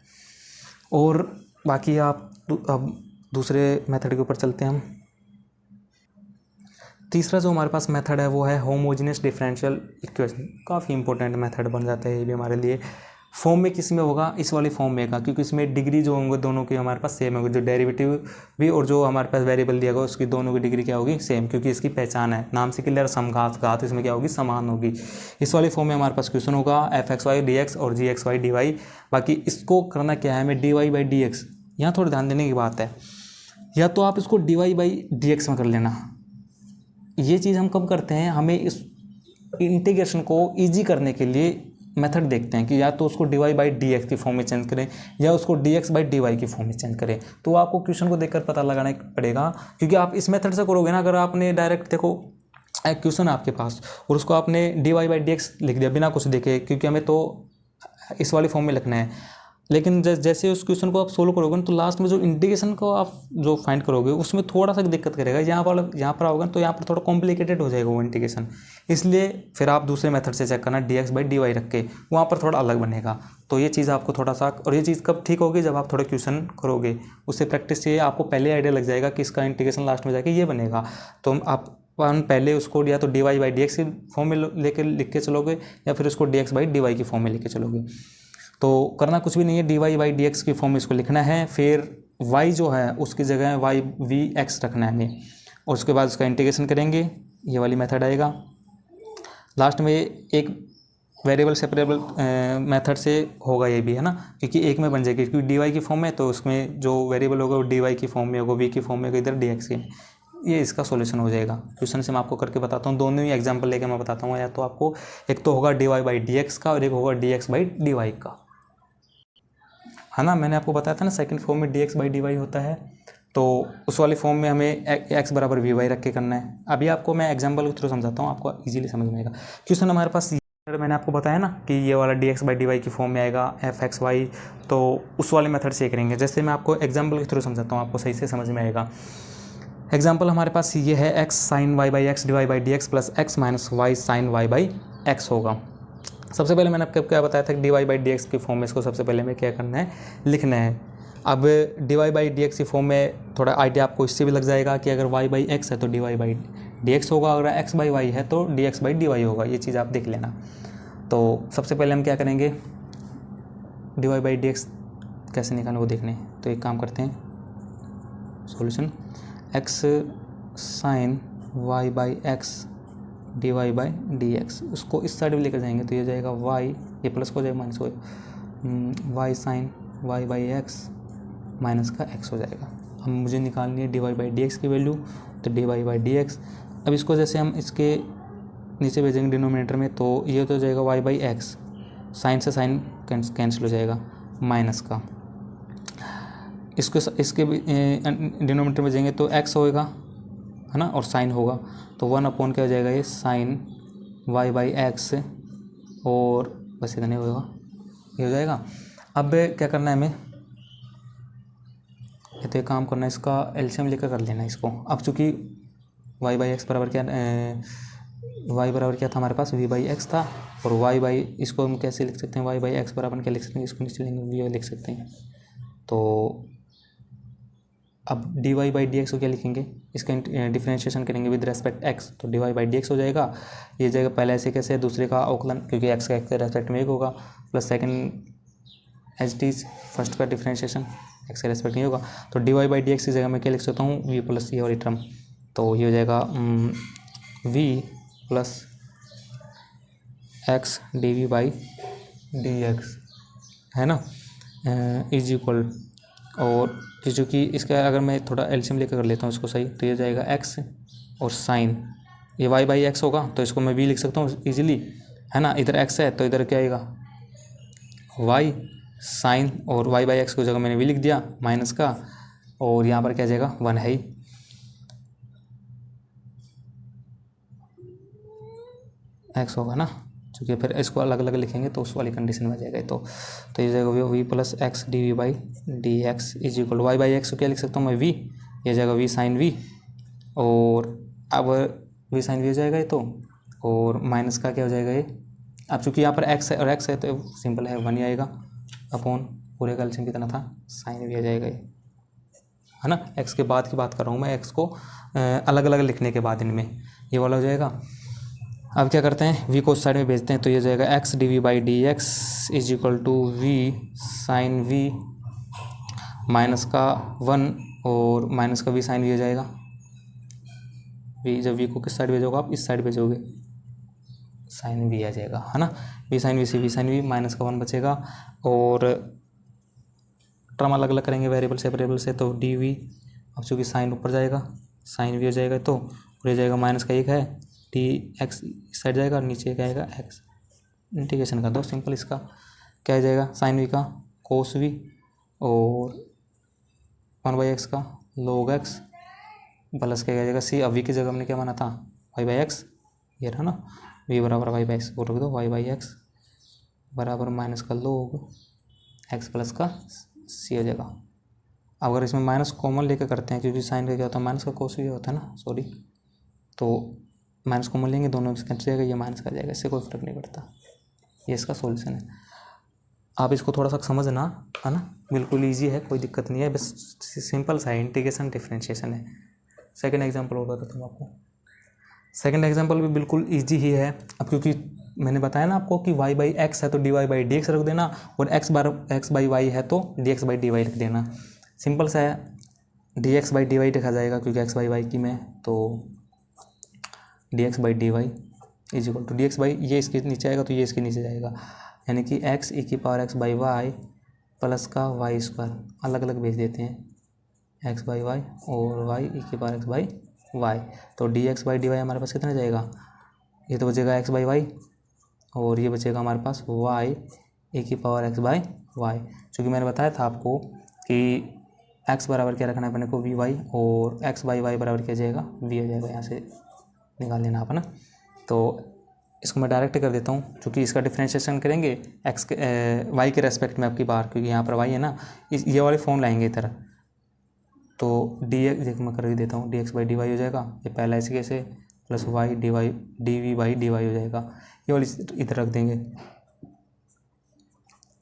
और बाकी आप अब दूसरे मेथड के ऊपर चलते हैं हम। तीसरा जो हमारे पास मेथड है वो है होमोजेनियस डिफरेंशियल इक्वेशन, काफ़ी इंपॉर्टेंट मेथड बन जाता है ये भी हमारे लिए। फॉर्म में किस में होगा, इस वाली फॉर्म में का, क्योंकि इसमें डिग्री जो होंगे दोनों की हमारे पास सेम होगी, जो डेरिवेटिव भी और जो हमारे पास वेरिएबल दिया गया उसकी दोनों की डिग्री क्या होगी, सेम, क्योंकि इसकी पहचान है, नाम से क्लियर, समघात इसमें क्या होगी, समान होगी। इस वाली फॉर्म में हमारे पास क्वेश्चन होगा fxy dx और gxy dy। बाकी इसको करना क्या है हमें, dy/dx, यहाँ थोड़ा ध्यान देने की बात है, या तो आप इसको dy/dx में कर लेना। ये चीज़ हम कब करते हैं, हमें इस इंटीग्रेशन को ईजी करने के लिए मेथड देखते हैं कि या तो उसको dy/dx की फॉर्म में चेंज करें या उसको dx/dy की फॉर्म में चेंज करें। तो आपको क्वेश्चन को देखकर पता लगाना पड़ेगा, क्योंकि आप इस मेथड से करोगे ना, अगर आपने डायरेक्ट देखो एक क्वेश्चन आपके पास और उसको आपने dy/dx लिख दिया बिना कुछ देखे, क्योंकि हमें तो इस वाली फॉर्म में लिखना है, लेकिन जैसे उस क्वेश्चन को आप सोल्व करोगे ना तो लास्ट में जो इंटीग्रेशन को आप जो फाइंड करोगे उसमें थोड़ा सा दिक्कत करेगा, यहाँ पर आओगे तो यहाँ पर थोड़ा कॉम्प्लिकेटेड हो जाएगा वो इंटीग्रेशन। इसलिए फिर आप दूसरे मेथड से चेक करना, dx/dy रख के, वहाँ पर थोड़ा अलग बनेगा। तो ये चीज़ आपको थोड़ा सा, और ये चीज़ कब ठीक होगी, जब आप थोड़ा क्वेश्चन करोगे, उससे प्रैक्टिस से आपको पहले आइडिया लग जाएगा कि इसका इंटीग्रेशन लास्ट में जाके ये बनेगा। तो आप पहले उसको या तो dy/dx की फॉर्म में लिख के चलोगे या फिर उसको dx/dy की फॉर्म में लिख के चलोगे। तो करना कुछ भी नहीं है, dy/dx की फॉर्म में इसको लिखना है, फिर y जो है उसकी जगह vx रखना है हमें, और उसके बाद उसका इंटीग्रेशन करेंगे, ये वाली मेथड आएगा। लास्ट में एक वेरिएबल सेपरेबल मेथड से होगा ये भी, है ना, क्योंकि एक में बन जाएगी, क्योंकि dy की फॉर्म में, तो उसमें जो वेरिएबल होगा वो dy की फॉर्म में होगा, v की फॉर्म में होगा, इधर dx की। ये इसका सॉल्यूशन हो जाएगा। क्वेश्चन से मैं आपको करके बताता हूँ, दोनों ही एग्जांपल लेके मैं बताता हूँ, या तो आपको एक तो होगा dy/dx का और एक होगा dx/dy का, है ना। मैंने आपको बताया था ना सेकंड फॉर्म में dx/dy होता है, तो उस वाली फॉर्म में हमें x बराबर vy रख के करना है। अभी आपको मैं एग्जांपल के थ्रू समझाता हूँ, आपको इजीली समझ में आएगा। क्वेश्चन हमारे पास मैंने आपको बताया ना कि ये वाला dx/dy की फॉर्म में आएगा fxy, तो उस वाले मेथड से करेंगे। जैसे मैं आपको एग्जांपल के थ्रू समझाता हूँ, आपको सही से समझ में आएगा। एग्जाम्पल हमारे पास ये है X sine Y by X D Y by D x plus X minus Y sine Y by X होगा। सबसे पहले मैंने आपको क्या बताया था कि D Y by D x की फॉर्म में इसको सबसे पहले में क्या करना है, लिखना है। अब d Y by D x की फॉर्म में थोड़ा आइडिया आपको इससे भी लग जाएगा कि अगर वाई बाई एक्स है तो d Y by D x होगा, अगर एक्स बाई वाई है तो d x by d y होगा। ये चीज़ आप देख लेना। तो सबसे पहले हम क्या करेंगे, d Y by D x कैसे निकालें वो देखने। तो एक काम करते हैं, solution x sine Y by x D Y by D x, उसको इस साइड भी लेकर जाएंगे तो ये जाएगा वाई, ये प्लस हो जाएगा माइनस हो जाएगा, y sine Y by x minus का एक्स हो जाएगा। अब मुझे निकालनी है d Y by D x की वैल्यू, तो d Y by D x. अब इसको जैसे हम इसके नीचे भेजेंगे डिनोमिनेटर में, तो ये तो हो जाएगा वाई बाई एक्स, साइन से साइन कैंसिल हो जाएगा माइनस का, इसको इसके डिनोमिनेटर में भेजेंगे तो एक्स होएगा है ना, और साइन होगा तो 1 क्या हो जाएगा, ये साइन वाई बाई एक्स, और बस इतना नहीं होगा, ये हो जाएगा। अब क्या करना है हमें, ये तो एक काम करना है, इसका एलसीएम लेकर कर लेना इसको। अब चूँकि वाई बाई एक्स बराबर क्या, वाई बराबर क्या था हमारे पास, वी बाई एक्स था, और वाई बाई इसको हम कैसे लिख सकते हैं, वाई बाई एक्स बराबर क्या लिख सकते हैं, इसको नीचे लेंगे वी लिख सकते हैं। तो अब d Y by D x को क्या लिखेंगे, इसका डिफरेंशिएशन करेंगे विद रेस्पेक्ट एक्स, तो d Y by D x हो जाएगा। ये जाएगा पहले ऐसे कैसे, दूसरे का अवकलन, क्योंकि एक्स का एक्स के रेस्पेक्ट में एक होगा, plus second h d first का डिफरेंशिएशन एक्स के रेस्पेक्ट नहीं होगा, तो d Y by D x की जगह मैं क्या लिख सकता हूँ, वी प्लस ये वाली टर्म, तो ये हो जाएगा v plus x d v by D x है ना, इज इक्वल, और चूँकि इसका अगर मैं थोड़ा एलसीएम लेकर कर लेता हूँ इसको सही, तो ये जाएगा एक्स और साइन, ये वाई बाई एक्स होगा तो इसको मैं वी लिख सकता हूँ इजीली है ना, इधर एक्स है तो इधर क्या आएगा वाई साइन, और वाई बाई एक्स की जगह मैंने वी लिख दिया माइनस का, और यहाँ पर क्या जाएगा 1 है ही, एक्स होगा ना, क्योंकि फिर इसको अलग अलग लिखेंगे तो उस वाली कंडीशन में आ जाएगा। तो ये जाएगा v plus x d v by D x is equal y by x को क्या लिख सकता हूँ मैं वी, ये जाएगा वी साइन वी, और अब वी साइन वी हो जाएगा ये तो, और माइनस का क्या हो जाएगा ये, अब चूँकि यहाँ पर एक्स है और एक्स है तो सिंपल है 1 ही आएगा अपॉन पूरे का एलसीएम कितना था, साइन वी आ जाएगा ये है ना। एक्स के बाद की बात कर रहा हूँ मैं, एक्स को अलग अलग लिखने के बाद इनमें ये वाला हो जाएगा। अब क्या करते हैं, वी को उस साइड में भेजते हैं, तो ये जाएगा x d v by D x is equal to v sine v minus का 1 और माइनस का वी साइन वी हो जाएगा। वी जब वी को किस साइड भेजोगे आप, इस साइड भेजोगे, साइन वी आ जाएगा है ना, वी साइन वी से वी साइन वी माइनस का 1 बचेगा, और टर्म अलग अलग करेंगे वेरिएबल से वेरिएबल से, तो डी वी, अब चूँकि साइन ऊपर जाएगा साइन वी हो जाएगा, तो पूरे जाएगा माइनस का 1 है, डी एक्स इस साइड जाएगा और नीचे क्या आएगा एक्स, इंटीग्रेशन कर दो सिंपल, इसका क्या आ जाएगा साइन वी का कोस वी, और 1 बाई एक्स का log एक्स प्लस क्या आ जाएगा सी, अब वी की जगह हमने क्या माना था वाई बाई एक्स, ये रहा ना, वी बराबर वाई बाई एक्स को रख दो, वाई बाई एक्स बराबर माइनस का log एक्स प्लस का सी हो जाएगा। अगर इसमें माइनस कॉमन लेकर करते हैं, क्योंकि साइन का क्या होता है माइनस का कोस भी होता है ना, सॉरी, तो माइनस कॉमन लेंगे, दोनों में कैंसिल जाएगा, ये माइनस का जाएगा, इससे कोई फर्क नहीं पड़ता। ये इसका सॉल्यूशन है। आप इसको थोड़ा सा समझना है ना, बिल्कुल इजी है, कोई दिक्कत नहीं है, बस सिंपल सा है, इंटीग्रेशन डिफरेंशिएशन है। सेकंड एग्जांपल और बताता हूँ आपको। सेकंड एग्जांपल भी बिल्कुल इजी ही है। अब क्योंकि मैंने बताया ना आपको कि वाई बाई एक्स है तो d Y by D x रख देना, और एक्स बाई वाई है तो d x by d y रख देना। सिंपल सा है, d x by d y लिखा जाएगा क्योंकि एक्स बाई वाई की में, तो d x by d Y is equal to d x by, ये इसके नीचे आएगा तो ये इसके नीचे जाएगा, यानी कि एक्स ई की power x by y plus का वाई स्क्वायर, अलग अलग भेज देते हैं एक्स बाई वाई और वाई ई की पावर एक्स बाई वाई, तो d x by d y हमारे पास कितना जाएगा, ये तो बचेगा एक्स बाई वाई, और ये बचेगा हमारे पास वाई ई की पावर एक्स बाई वाई। चूँकि मैंने बताया था आपको कि एक्स बराबर क्या रखना है अपने को वी वाई, और एक्स बाई वाई बराबर क्या जाएगा वी आ जाएगा, यहाँ से निकाल लेना आप ना। तो इसको मैं डायरेक्ट कर देता हूँ, क्योंकि इसका डिफरेंशिएशन करेंगे एक्स के वाई के रेस्पेक्ट में आपकी बार, क्योंकि यहाँ पर वाई है ना, ये वाले फॉर्म लाएंगे इधर, तो डी एक्स देख मैं कर ही देता हूँ, d x by d y हो जाएगा, ये पहला ऐसे कैसे plus y d y d v by d y हो जाएगा। ये वाली इधर रख देंगे,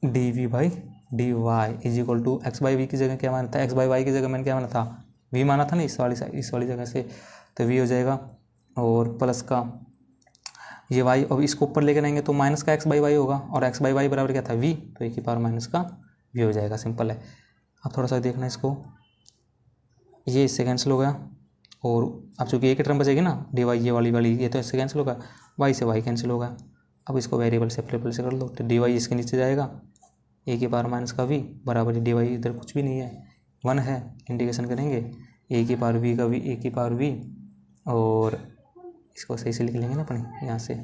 d v by d Y is equal to x by v की जगह क्या माना था, एक्स बाई वाई की जगह मैंने क्या माना था, वी माना था ना इस वाली जगह से, तो वी हो जाएगा और प्लस का ये वाई, और इसको ऊपर लेकर आएंगे तो माइनस का एक्स बाई वाई होगा, और एक्स बाई वाई बराबर क्या था वी, तो एक ही पावर माइनस का वी हो जाएगा, सिंपल है। अब थोड़ा सा देखना इसको, ये इससे कैंसिल हो गया, और अब चूँकि एक ही टर्म बचेगी ना डी वाई ये वाली ये तो इससे कैंसिल होगा, वाई से वाई कैंसिल होगा। अब इसको वेरिएबल सेपरेबल से कर लो, तो डी वाई इसके नीचे जाएगा, ए की पावर माइनस का वी बराबर डी वाई इधर कुछ भी नहीं है, 1 है, इंटीग्रेशन करेंगे ए की पावर वी का वी, ए की पावर वी, और इसको सही से लिख लेंगे ना अपने यहाँ से,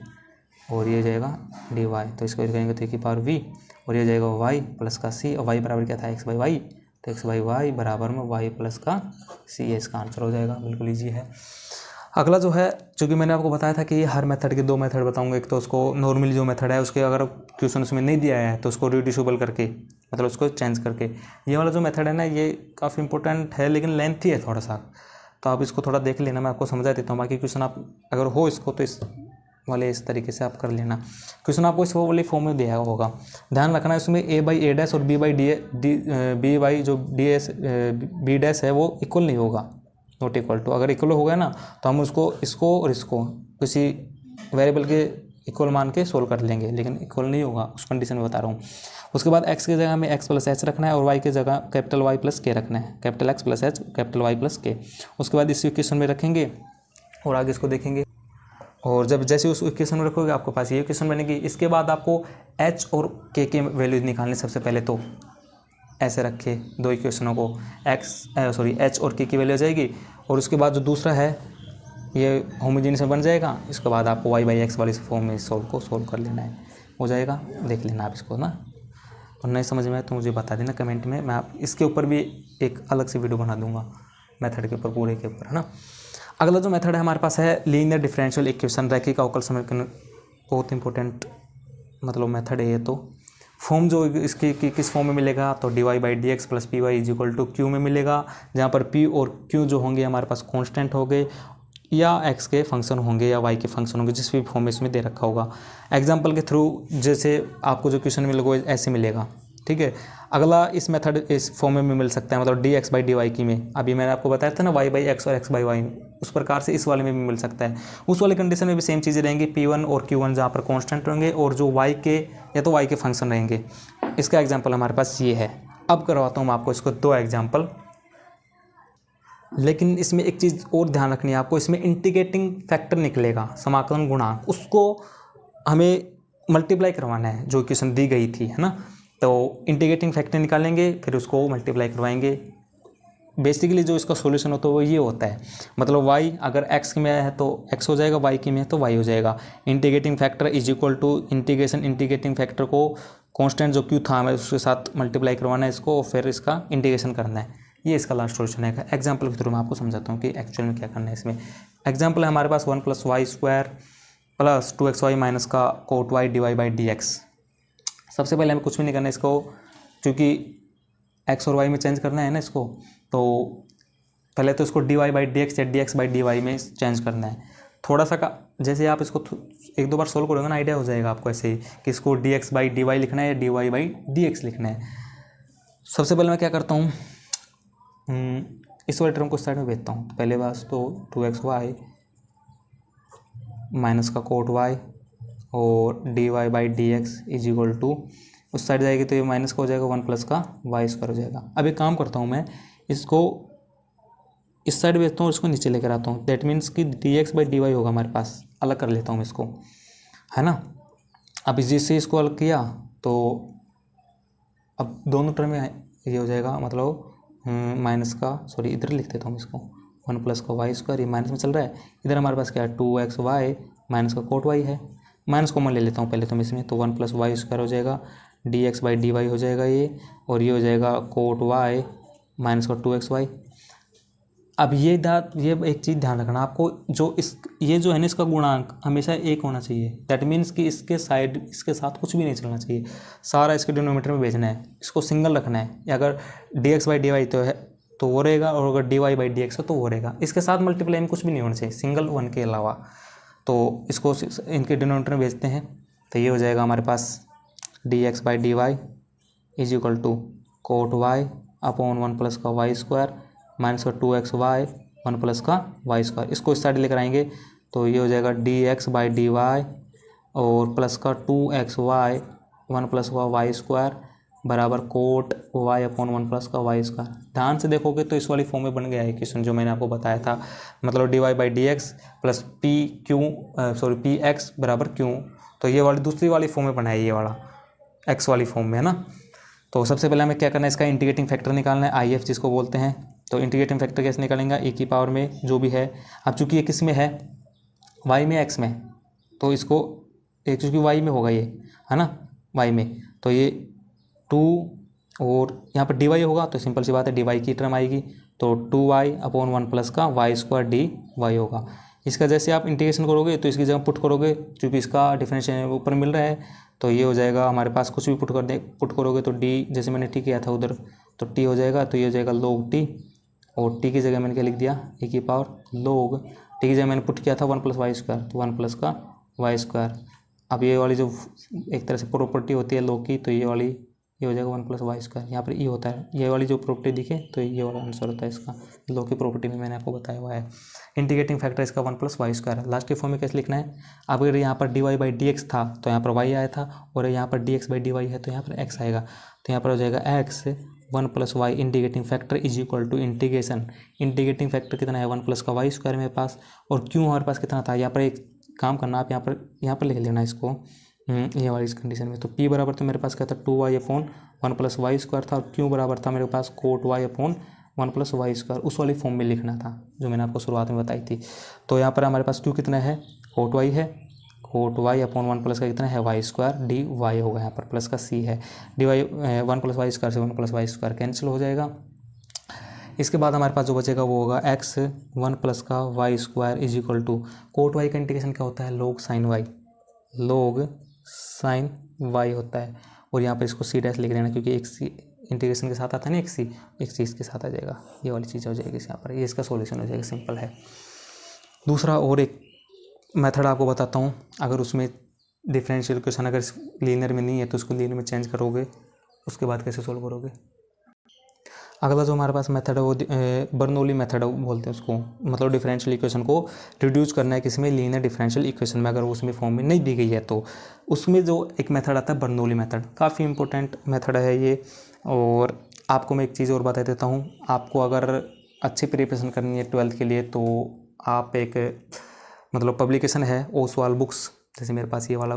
और ये जाएगा डी वाई, तो इसको करेंगे तो ए की पावर वी, और ये जाएगा वाई प्लस का सी, और वाई बराबर क्या था एक्स बाई वाई, तो एक्स बाई वाई बराबर में वाई प्लस का सी, ये इसका आंसर हो जाएगा, बिल्कुल ईजी है। अगला जो है, चूँकि मैंने आपको बताया था कि हर मेथड के 2 मेथड बताऊंगा, एक तो उसको नॉर्मली जो मेथड है उसके अगर क्वेश्चन उसमें नहीं दिया है तो उसको रिड्यूसिबल करके, मतलब उसको चेंज करके, ये वाला जो मेथड है ना ये काफ़ी इंपॉर्टेंट है लेकिन लेंथी है थोड़ा सा, तो आप इसको थोड़ा देख लेना, मैं आपको समझा देता हूँ। बाकी क्वेश्चन आप अगर हो इसको तो इस वाले इस तरीके से आप कर लेना, क्वेश्चन आपको इस वाले फॉर्म में दिया होगा, ध्यान रखना इसमें ए बाई ए डैश और बी बाई बी बाई जो डी एस बी डैश है वो इक्वल नहीं होगा, नॉट इक्वल टू, अगर इक्वल हो गया ना तो हम उसको इसको और इसको किसी वेरिएबल के इक्वल मान के सोल्व कर लेंगे, लेकिन इक्वल नहीं होगा उस कंडीशन में बता रहा हूँ। उसके बाद एक्स की जगह हमें एक्स प्लस एच रखना है और वाई की जगह कैपिटल वाई प्लस के रखना है, capital x plus h capital y plus k. उसके बाद इस इक्वेशन में रखेंगे और आगे इसको देखेंगे, और जब जैसे उस इक्वेशन में रखोगे आपके पास ये इक्वेशन बनेगी। इसके बाद आपको एच और के वैल्यूज निकालनी, सबसे पहले तो ऐसे रखे 2 इक्वेशनों को, एच और के की वैल्यू आ जाएगी, और उसके बाद जो दूसरा है ये होमोजेनियस में बन जाएगा। इसके बाद आपको वाई बाई एक्स वाली फॉर्म में सोल्व कर लेना है, हो जाएगा, देख लेना आप इसको ना, और नहीं समझ में आए तो मुझे बता देना कमेंट में, मैं आप इसके ऊपर भी एक अलग से वीडियो बना दूंगा मेथड के ऊपर, पूरे के ऊपर, है ना। अगला जो मेथड है हमारे पास है लीनियर डिफरेंशियल इक्वेशन, रैखिक अवकल समीकरण, बहुत इंपॉर्टेंट मतलब मेथड है ये। तो फॉर्म जो इसकी किस फॉर्म में मिलेगा, तो d Y by D x plus p y is equal to q में मिलेगा, जहाँ पर पी और क्यू जो होंगे हमारे पास कॉन्स्टेंट होंगे, या एक्स के फंक्शन होंगे या वाई के फंक्शन होंगे, जिस भी फॉर्म में इसमें दे रखा होगा। एग्जाम्पल के थ्रू जैसे आपको जो क्वेश्चन मिलेगा ऐसे मिलेगा, ठीक है। अगला इस मेथड इस फॉर्म में मिल सकता है, मतलब d x by d y की में, अभी मैंने आपको बताया था ना वाई बाई एक्स और एक्स बाई वाई, उस प्रकार से इस वाले में भी मिल सकता है। उस वाले कंडीशन में भी सेम चीज़ें रहेंगी, P1 और Q1 जहाँ पर कांस्टेंट होंगे, और जो y के या तो y के फंक्शन रहेंगे। इसका एग्जांपल हमारे पास ये है। अब करवाता हूँ मैं आपको इसको 2 एग्जांपल, लेकिन इसमें एक चीज़ और ध्यान रखनी है आपको, इसमें इंटीग्रेटिंग फैक्टर निकलेगा, समाकलन गुणांक, उसको हमें मल्टीप्लाई करवाना है, जो इक्वेशन दी गई थी, है ना। तो इंटीग्रेटिंग फैक्टर निकालेंगे, फिर उसको मल्टीप्लाई करवाएंगे। बेसिकली जो इसका सॉल्यूशन होता है वो ये होता है, मतलब y अगर x में है तो x हो जाएगा, y की में है तो y हो जाएगा। Integrating factor is equal to integrating factor को कांस्टेंट जो q था हमें उसके साथ मल्टीप्लाई करवाना है इसको, और फिर इसका इंटीग्रेशन करना है। ये इसका लास्ट सॉल्यूशन है। एग्जाम्पल के थ्रू मैं आपको समझाता हूँ कि एक्चुअल में क्या करना है इसमें। एग्जाम्पल है हमारे पास 1 + y² प्लस 2xy माइनस का cot y dy by D x. सबसे पहले हमें कुछ भी नहीं करना है इसको, क्योंकि x और y में चेंज करना है ना इसको, तो पहले तो इसको dy बाई डी एक्स या dx बाई डी वाई में चेंज करना है। थोड़ा सा का जैसे आप इसको 1-2 बार सोल्व करोगे ना, आइडिया हो जाएगा आपको ऐसे ही कि इसको dx बाई डी वाई लिखना है या dy बाई डी एक्स लिखना है। सबसे पहले मैं क्या करता हूँ, इस वाले टर्म को साइड में भेजता हूँ। तो पहले बात तो 2xy माइनस का कोट y और dy by D x is equal to, उस साइड जाएगी तो ये माइनस का हो जाएगा 1 प्लस का y² हो जाएगा। अब एक काम करता हूँ मैं, इसको इस साइड भेजता हूँ और इसको नीचे लेकर आता हूँ। दैट मीन्स कि dx बाई डी वाई होगा हमारे पास, अलग कर लेता हूँ इसको, है ना। अब जिससे इसको अलग किया तो अब दोनों टर्म में ये हो जाएगा, मतलब माइनस का, सॉरी इधर लिख देता हूँ इसको, 1 प्लस का y², ये माइनस में चल रहा है। इधर हमारे पास क्या है 2xy माइनस का कोट y है, माइनस कॉमन ले लेता हूँ पहले तो मैं इसमें, तो 1 प्लस y² हो जाएगा, dx बाई डी वाई हो जाएगा ये, और ये हो जाएगा कोट y माइनस का 2xy। अब ये एक चीज़ ध्यान रखना आपको, जो ये जो है ना इसका गुणांक हमेशा 1 होना चाहिए। दैट मीन्स कि इसके साथ कुछ भी नहीं चलना चाहिए, सारा इसके डिनोमिनेटर में भेजना है, इसको सिंगल रखना है। या अगर dx बाई डी वाई तो तो वो रहेगा, और अगर dy/dx है तो वो रहेगा। इसके साथ मल्टीप्लाई में कुछ भी नहीं होना चाहिए सिंगल वन के अलावा। तो इसको इनके डिनोमिनेटर में भेजते हैं, तो ये हो जाएगा हमारे पास dx/dy is equal to cot y upon 1 plus का वाई स्क्वायर माइनस का 2xy 1 प्लस का वाई स्क्वायर। इसको इस साइड लेकर आएंगे तो ये हो जाएगा dx/dy और प्लस का 2xy 1 प्लस का वाई स्क्वायर बराबर कोट y अपॉन 1 प्लस का वाई स्क्वायर। ध्यान से देखोगे तो इस वाली फॉर्म में बन गया है क्वेश्चन जो मैंने आपको बताया था, मतलब dy/dx प्लस पी एक्स बराबर क्यू। तो ये वाली दूसरी वाली फॉर्म में बनाया, ये वाला x वाली फॉर्म में है ना। तो सबसे पहले हमें क्या करना है, इसका इंटीग्रेटिंग फैक्टर निकालना है, IF जिसको बोलते हैं। तो इंटीग्रेटिंग फैक्टर कैसे निकालेंगे, ए की पावर में जो भी है। अब चूंकि ये किस में है, y में x में, तो इसको एक चूँकि y में होगा ये, है ना, y में, तो ये 2 और यहाँ पर dy होगा, तो सिंपल सी बात है dy की टर्म आएगी, तो 2y अपॉन 1 प्लस का वाई स्क्वायर dy होगा। इसका जैसे आप इंटीग्रेशन करोगे तो इसकी जगह पुट करोगे, क्योंकि इसका डिफरेंशियल ऊपर मिल रहा है, तो ये हो जाएगा हमारे पास कुछ भी पुट करोगे तो d, जैसे मैंने t किया था उधर, तो t हो जाएगा, तो ये हो जाएगा log t, और t की जगह मैंने क्या लिख दिया, e की पावर log t की जगह मैंने पुट किया था 1 प्लस वाई स्क्वायर, तो 1 प्लस का वाई स्क्वायर। अब ये वाली जो एक तरह से प्रॉपर्टी होती है log की, तो ये वाली ये हो जाएगा 1 प्लस वाई स्क्वायर, यहाँ पर ई होता है, ये वाली जो प्रॉपर्टी दिखे तो ये वाला आंसर होता है इसका, लॉ की प्रॉपर्टी में मैंने आपको बताया हुआ है। इंटीग्रेटिंग फैक्टर इसका 1 प्लस वाई स्क्वायर है। लास्ट के फॉर्म में कैसे लिखना है, अब अगर यहाँ पर dy/dx था तो यहाँ पर y आया था, और यहाँ पर dx/dy है तो यहाँ पर x आएगा, तो यहाँ पर हो जाएगा x 1 plus y integrating factor is equal to integration, integrating factor कितना है 1 प्लस का वाई स्क्वायर मेरे पास, और क्यों हमारे पास कितना था, यहाँ पर एक काम करना आप यहाँ पर लिख लेना इसको, ये वाली इस कंडीशन में। तो p बराबर तो मेरे पास क्या था 2y upon 1 plus y square था, और q बराबर था मेरे पास quote y upon 1 plus y square, उस वाली फॉर्म में लिखना था जो मैंने आपको शुरुआत में बताई थी। तो यहाँ पर हमारे पास q कितना है, कोट y है, कोट y अपॉन 1 प्लस का कितना है वाई स्क्वायर dy होगा, यहाँ पर प्लस का c है, dy 1 प्लस वाई स्क्वायर से 1 प्लस वाई स्क्वायर कैंसिल हो जाएगा। इसके बाद हमारे पास जो बचेगा वो होगा x 1 प्लस का y square is equal to cot y का इंटीग्रेशन क्या होता है, log sine y, log sine y होता है, और यहाँ पर इसको c डैश लिख लेना, क्योंकि एक c इंटीग्रेशन के साथ आता है ना, एक c इसके साथ आ जाएगा, ये वाली चीज़ हो जाएगी यहाँ पर, ये इसका सॉल्यूशन हो जाएगा, सिंपल है। दूसरा और एक मेथड आपको बताता हूँ, अगर उसमें डिफरेंशियल इक्वेशन अगर लीनियर में नहीं है तो उसको लीनियर में चेंज करोगे, उसके बाद कैसे सोल्व करोगे। अगला जो हमारे पास मेथड है वो बर्नौली मेथड बोलते हैं उसको, मतलब डिफरेंशियल इक्वेशन को रिड्यूस करना है किसमें, लीनियर डिफरेंशियल इक्वेशन में, अगर उसमें फॉर्म में नहीं दी गई है तो उसमें जो एक मेथड आता है बर्नौली मेथड, काफ़ी इंपॉर्टेंट मेथड है ये। और आपको मैं एक चीज़ और बता देता हूँ, आपको अगर अच्छी प्रिपरेशन करनी है 12th के लिए तो आप एक मतलब पब्लिकेशन है ओसवाल बुक्स, जैसे मेरे पास ये वाला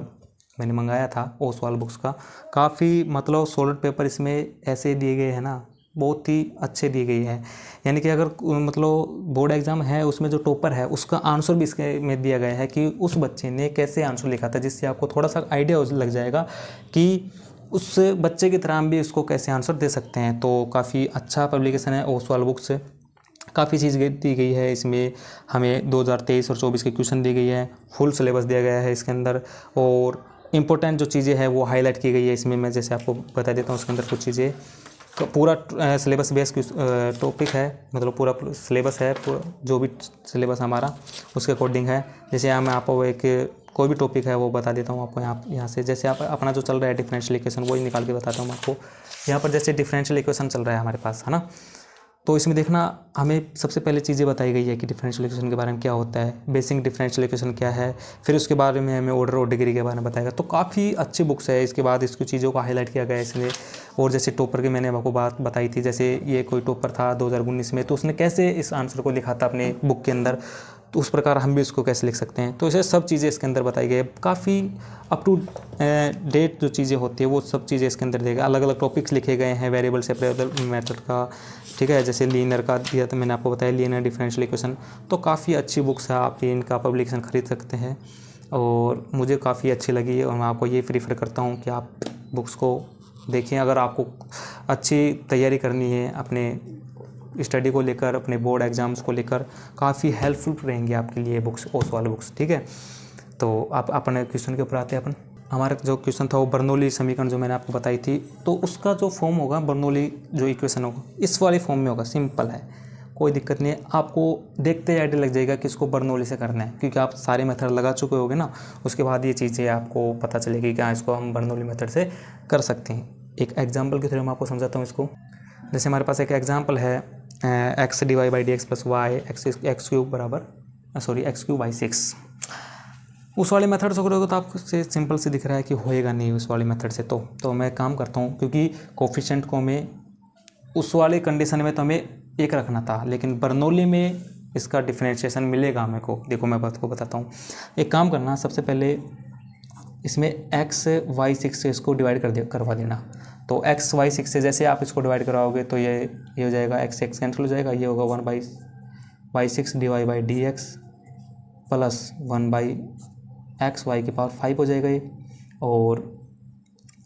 मैंने मंगाया था ओसवाल बुक्स का, काफ़ी मतलब सॉलिड पेपर इसमें ऐसे दिए गए हैं ना, बहुत ही अच्छे दी गई है, यानी कि अगर मतलब बोर्ड एग्ज़ाम है उसमें जो टॉपर है उसका आंसर भी इसके में दिया गया है कि उस बच्चे ने कैसे आंसर लिखा था, जिससे आपको थोड़ा सा आइडिया लग जाएगा कि उस बच्चे की तरह हम भी इसको कैसे आंसर दे सकते हैं। तो काफ़ी अच्छा पब्लिकेशन है ओसवाल बुक्स, काफ़ी चीज़ दी गई है इसमें, हमें 2023 और 24 के क्वेश्चन दी गई है, फुल सिलेबस दिया गया है इसके अंदर, और इम्पोर्टेंट जो चीज़ें हैं वो हाईलाइट की गई है इसमें। मैं जैसे आपको बता देता हूँ उसके अंदर कुछ चीज़ें, तो पूरा सिलेबस बेस्ड टॉपिक है, मतलब पूरा सिलेबस है, पूरा जो भी सिलेबस हमारा उसके अकॉर्डिंग है। जैसे मैं आपको एक कोई भी टॉपिक है वो बता देता हूँ आपको यहाँ से, जैसे आप अपना जो चल रहा है डिफरेंशियल इक्वेशन वही निकाल के बताता हूँ आपको। यहाँ पर जैसे डिफरेंशियल इक्वेशन चल रहा है हमारे पास, है ना, तो इसमें देखना हमें सबसे पहले चीज़ें बताई गई है कि डिफरेंशियल इक्वेशन के बारे में क्या होता है, बेसिक डिफरेंशियल इक्वेशन क्या है, फिर उसके बारे में हमें ऑर्डर और डिग्री के बारे में बताएगा। तो काफ़ी अच्छी बुक्स है, इसके बाद इसकी चीज़ों को हाईलाइट किया गया है इसलिए। और जैसे टॉपर की मैंने आपको बात बताई थी, जैसे ये कोई टॉपर था 2019 में, तो उसने कैसे इस आंसर को लिखा था अपने बुक के अंदर, तो उस प्रकार हम भी उसको कैसे लिख सकते हैं। तो इसे सब चीज़ें इसके अंदर बताई गई है, काफ़ी अप टू डेट जो चीज़ें होती है वो सब चीज़ें इसके अंदर देगा। अलग अलग टॉपिक्स लिखे गए हैं वेरिएबल सेपरेबल मेथड का, ठीक है, जैसे लीनियर का दिया तो मैंने आपको बताया, लीनियर डिफरेंशियल इक्वेशन। तो काफ़ी अच्छी बुक्स है, आप इनका पब्लिकेशन खरीद सकते हैं, और मुझे काफ़ी अच्छी लगी, और मैं आपको ये प्रीफर करता हूँ कि आप बुक्स को देखें। अगर आपको अच्छी तैयारी करनी है अपने स्टडी को लेकर, अपने बोर्ड एग्ज़ाम्स को लेकर, काफ़ी हेल्पफुल रहेंगे आपके लिए बुक्स, ओसवाल बुक्स, ठीक है। तो आप अपने क्वेश्चन के ऊपर आते हैं अपन। हमारा जो क्वेश्चन था वो बर्नौली समीकरण जो मैंने आपको बताई थी, तो उसका जो फॉर्म होगा बर्नौली जो इक्वेशन होगा इस वाले फॉर्म में होगा। सिंपल है, कोई दिक्कत नहीं है। आपको देखते ही आइडिया लग जाएगा कि इसको बर्नौली से करना है, क्योंकि आप सारे मेथड लगा चुके होगे ना। उसके बाद ये चीज़ें आपको पता चलेगी कि हाँ इसको हम बर्नौली मेथड से कर सकते हैं। एक एग्जाम्पल के थ्रू मैं आपको समझाता हूँ इसको। जैसे हमारे पास एक एग्जाम्पल है x D Y by D x plus y x cube by 6। उस वाले मेथड से करोगे तो आपको से सिंपल से दिख रहा है कि होएगा नहीं उस वाले मेथड से। तो मैं काम करता हूँ, क्योंकि कोफिशिएंट को हमें उस वाले कंडीशन में तो हमें एक रखना था, लेकिन बर्नौली में इसका डिफरेंशिएशन मिलेगा मेरे को। देखो मैं बात को बताता हूँ। एक काम करना, सबसे पहले इसमें एक्स वाई 6 से इसको डिवाइड करवा देना। तो एक्स वाई 6 से जैसे आप इसको डिवाइड कराओगे तो ये हो जाएगा एक्स एक्स कैंसिल हो जाएगा, ये होगा 1/y6 D Y by D x plus 1/x Y की पावर 5 हो जाएगा ये। और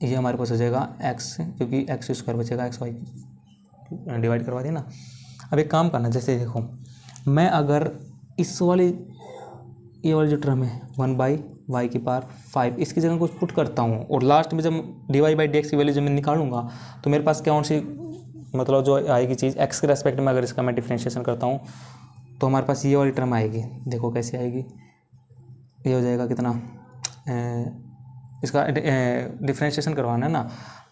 ये हमारे पास हो जाएगा एक्स, क्योंकि एक्स स्क्वायर बचेगा, एक्स वाई डिवाइड करवा देना। अब एक काम करना, जैसे देखो मैं अगर इस वाली ये वाली जो टर्म है 1/y की पावर 5 इसकी जगह कुछ पुट करता हूँ, और लास्ट में जब dy बाई डी एक्स की वैल्यू जब मैं निकालूंगा तो मेरे पास कौन सी मतलब जो आएगी चीज़ एक्स के रेस्पेक्ट में, अगर इसका मैं डिफ्रेंशिएशन करता हूँ तो हमारे पास ये वाली टर्म आएगी। देखो कैसे आएगी, ये हो जाएगा कितना, इसका डिफ्रेंशिएशन करवाना है ना,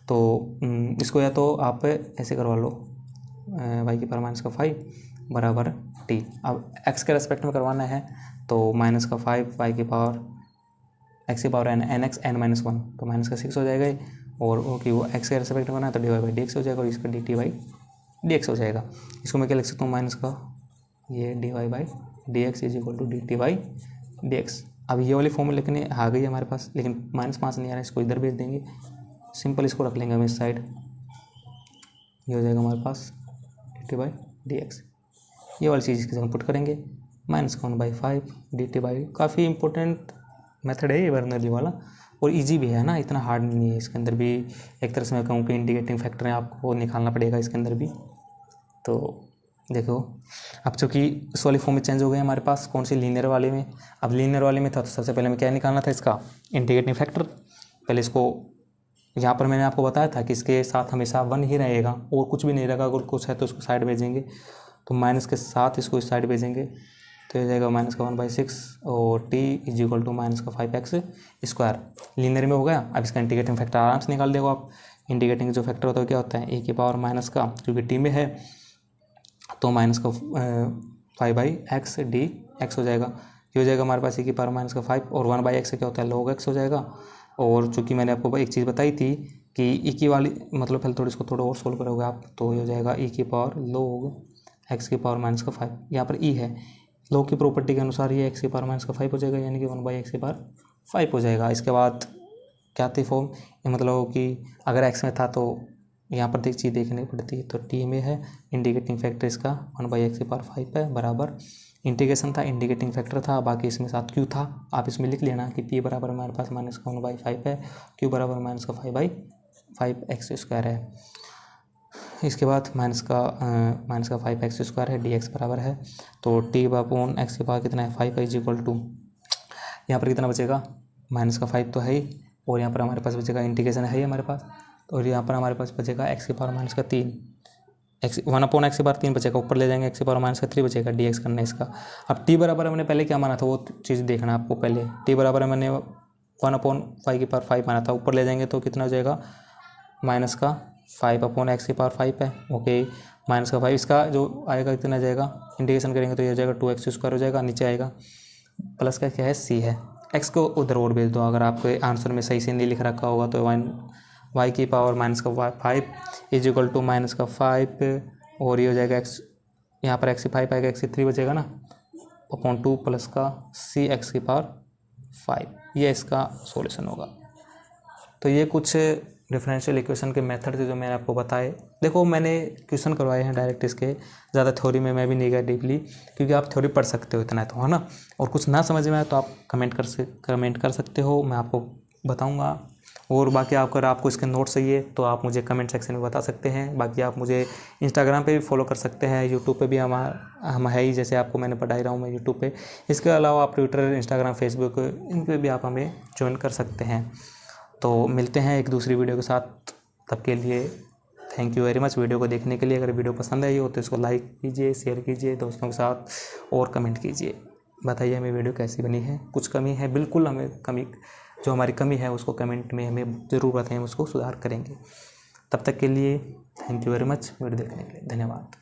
तो इसको या तो आप ऐसे करवा लो वाई की पावर -5 बराबर टी। अब एक्स के रेस्पेक्ट में करवाना है तो -5 वाई की पावर एक्स की पावर एन एक्स n-1 तो -6 हो जाएगा। और ओके वो एक्स के रेस्पेक्ट में करना है तो d Y by D x हो जाएगा, और इसका d T by D x हो जाएगा। इसको मैं क्या लिख सकता हूँ, माइनस का ये D Y by D x is equal to d T by D x. अब ये वाली फॉर्मूला लेकिन आ गई हमारे पास, लेकिन -5 नहीं आ रहा है, इसको इधर भेज देंगे। सिंपल इसको रख लेंगे हम इस साइड, ये हो जाएगा हमारे पास D T by D X. ये वाली चीज़ इसके जगह पुट करेंगे, -1/5 डी टी बाई। काफ़ी इंपॉर्टेंट मेथड है ये बर्नौली वाला, और इजी भी है ना, इतना हार्ड नहीं है। इसके अंदर भी एक तरह से मैं कहूँ कि इंडिकेटिंग फैक्टर है, आपको निकालना पड़ेगा इसके अंदर भी। तो देखो अब चूँकि इस वाली फॉर्म में चेंज हो गए हमारे पास, कौन सी लीनियर वाले में। अब लीनियर वाले में था तो सबसे पहले हमें क्या निकालना था, इसका इंडिकेटिंग फैक्टर। पहले इसको यहाँ पर मैंने आपको बताया था कि इसके साथ हमेशा 1 ही रहेगा और कुछ भी नहीं रहेगा। अगर कुछ है तो उसको साइड भेजेंगे, तो माइनस के साथ इसको इस साइड भेजेंगे तो ये जाएगा -1/6 और t is equal to -5x square. Linear में हो गया। अब इसका इंटीग्रेटिंग फैक्टर आराम से निकाल देगा आप। इंटीग्रेटिंग जो फैक्टर होता है क्या होता है, ए की पावर माइनस का, क्योंकि टी में है तो -5/x डी एक्स हो जाएगा। ये हो जाएगा हमारे पास ए की पावर -5 और 1/x क्या होता है, log x हो जाएगा। और चूँकि मैंने आपको एक चीज़ बताई थी कि ई की वाली मतलब पहले थोड़ी इसको थोड़ा और सोल्व करोगे आप, तो ये हो जाएगा ई की पावर log x की पावर -5। यहाँ पर ई है, log की प्रॉपर्टी के अनुसार ये x की पावर -5 हो जाएगा, यानी कि 1/x की पावर 5 हो जाएगा। इसके बाद क्या थी फॉर्म, ये मतलब कि अगर x में था तो यहाँ पर एक चीज़ देखनी पड़ती है, तो t में है इंडिकेटिंग फैक्टर इसका 1/x की पावर 5 है बराबर इंटीग्रेशन था, इंडिकेटिंग फैक्टर था, बाकी इसमें साथ q था। आप इसमें लिख लेना कि p बराबर हमारे पास -1/5 है, q बराबर -5/5x स्क्वायर है। इसके बाद माइनस का 5x स्क्वायर है, dx बराबर है तो t/x के पावर कितना है 5 इज इक्वल टू, यहाँ पर कितना बचेगा -5 तो है ही, और यहाँ पर हमारे पास बचेगा इंटीग्रेशन है ही हमारे पास, और यहाँ पर हमारे पास बचेगा x की पावर -3 x 1/x की पावर 3 बचेगा, ऊपर ले जाएंगे x की पावर -3 बचेगा, dx करना है इसका। अब t बराबर हमने पहले क्या माना था वो चीज़ देखना आपको। पहले t बराबर मैंने 1/5 की पावर 5 माना था, ऊपर ले जाएंगे तो कितना हो जाएगा -5/x की पावर 5 है, ओके -5। इसका जो आएगा कितना जाएगा, इंटीग्रेशन करेंगे तो ये हो जाएगा 2x स्क्वायर हो जाएगा, नीचे आएगा प्लस का क्या है c है, x को उधर और भेज दो। अगर आपके आंसर में सही से नहीं लिख रखा होगा तो y की पावर -5 इज इक्वल टू -5, और ये हो जाएगा x, यहाँ पर x की 5 आएगा, x की 3 बचेगा ना /2 प्लस का c x की पावर 5। ये इसका सॉल्यूशन होगा। तो ये कुछ डिफरेंशियल इक्वेशन के मेथड थे जो मैंने आपको बताए। देखो मैंने क्वेश्चन करवाए हैं डायरेक्ट इसके, ज़्यादा थ्योरी में मैं भी नहीं गया डीपली, क्योंकि आप थ्योरी पढ़ सकते हो इतना तो है ना। और कुछ ना समझ में आए तो आप कमेंट कर सकते हो, मैं आपको बताऊंगा। और बाकी अगर आपको इसके नोट्स चाहिए तो आप मुझे कमेंट सेक्शन में बता सकते हैं। बाकी आप मुझे इंस्टाग्राम पे भी फॉलो कर सकते हैं, यूट्यूब पे भी हम है ही, जैसे आपको मैंने पढ़ा ही रहा हूँ मैं यूट्यूब पे। इसके अलावा आप ट्विटर, इंस्टाग्राम, फेसबुक इन पे भी आप हमें ज्वाइन कर सकते हैं। तो मिलते हैं एक दूसरी वीडियो के साथ, तब के लिए thank you very much video को देखने के लिए। अगर वीडियो पसंद आई हो तो इसको लाइक कीजिए, शेयर कीजिए दोस्तों के साथ और कमेंट कीजिए। बताइए हमें वीडियो कैसी बनी है, कुछ कमी है बिल्कुल हमें कमी, जो हमारी कमी है उसको कमेंट में हमें ज़रूर बताएं, हम उसको सुधार करेंगे। तब तक के लिए thank you very much video देखने के लिए, धन्यवाद।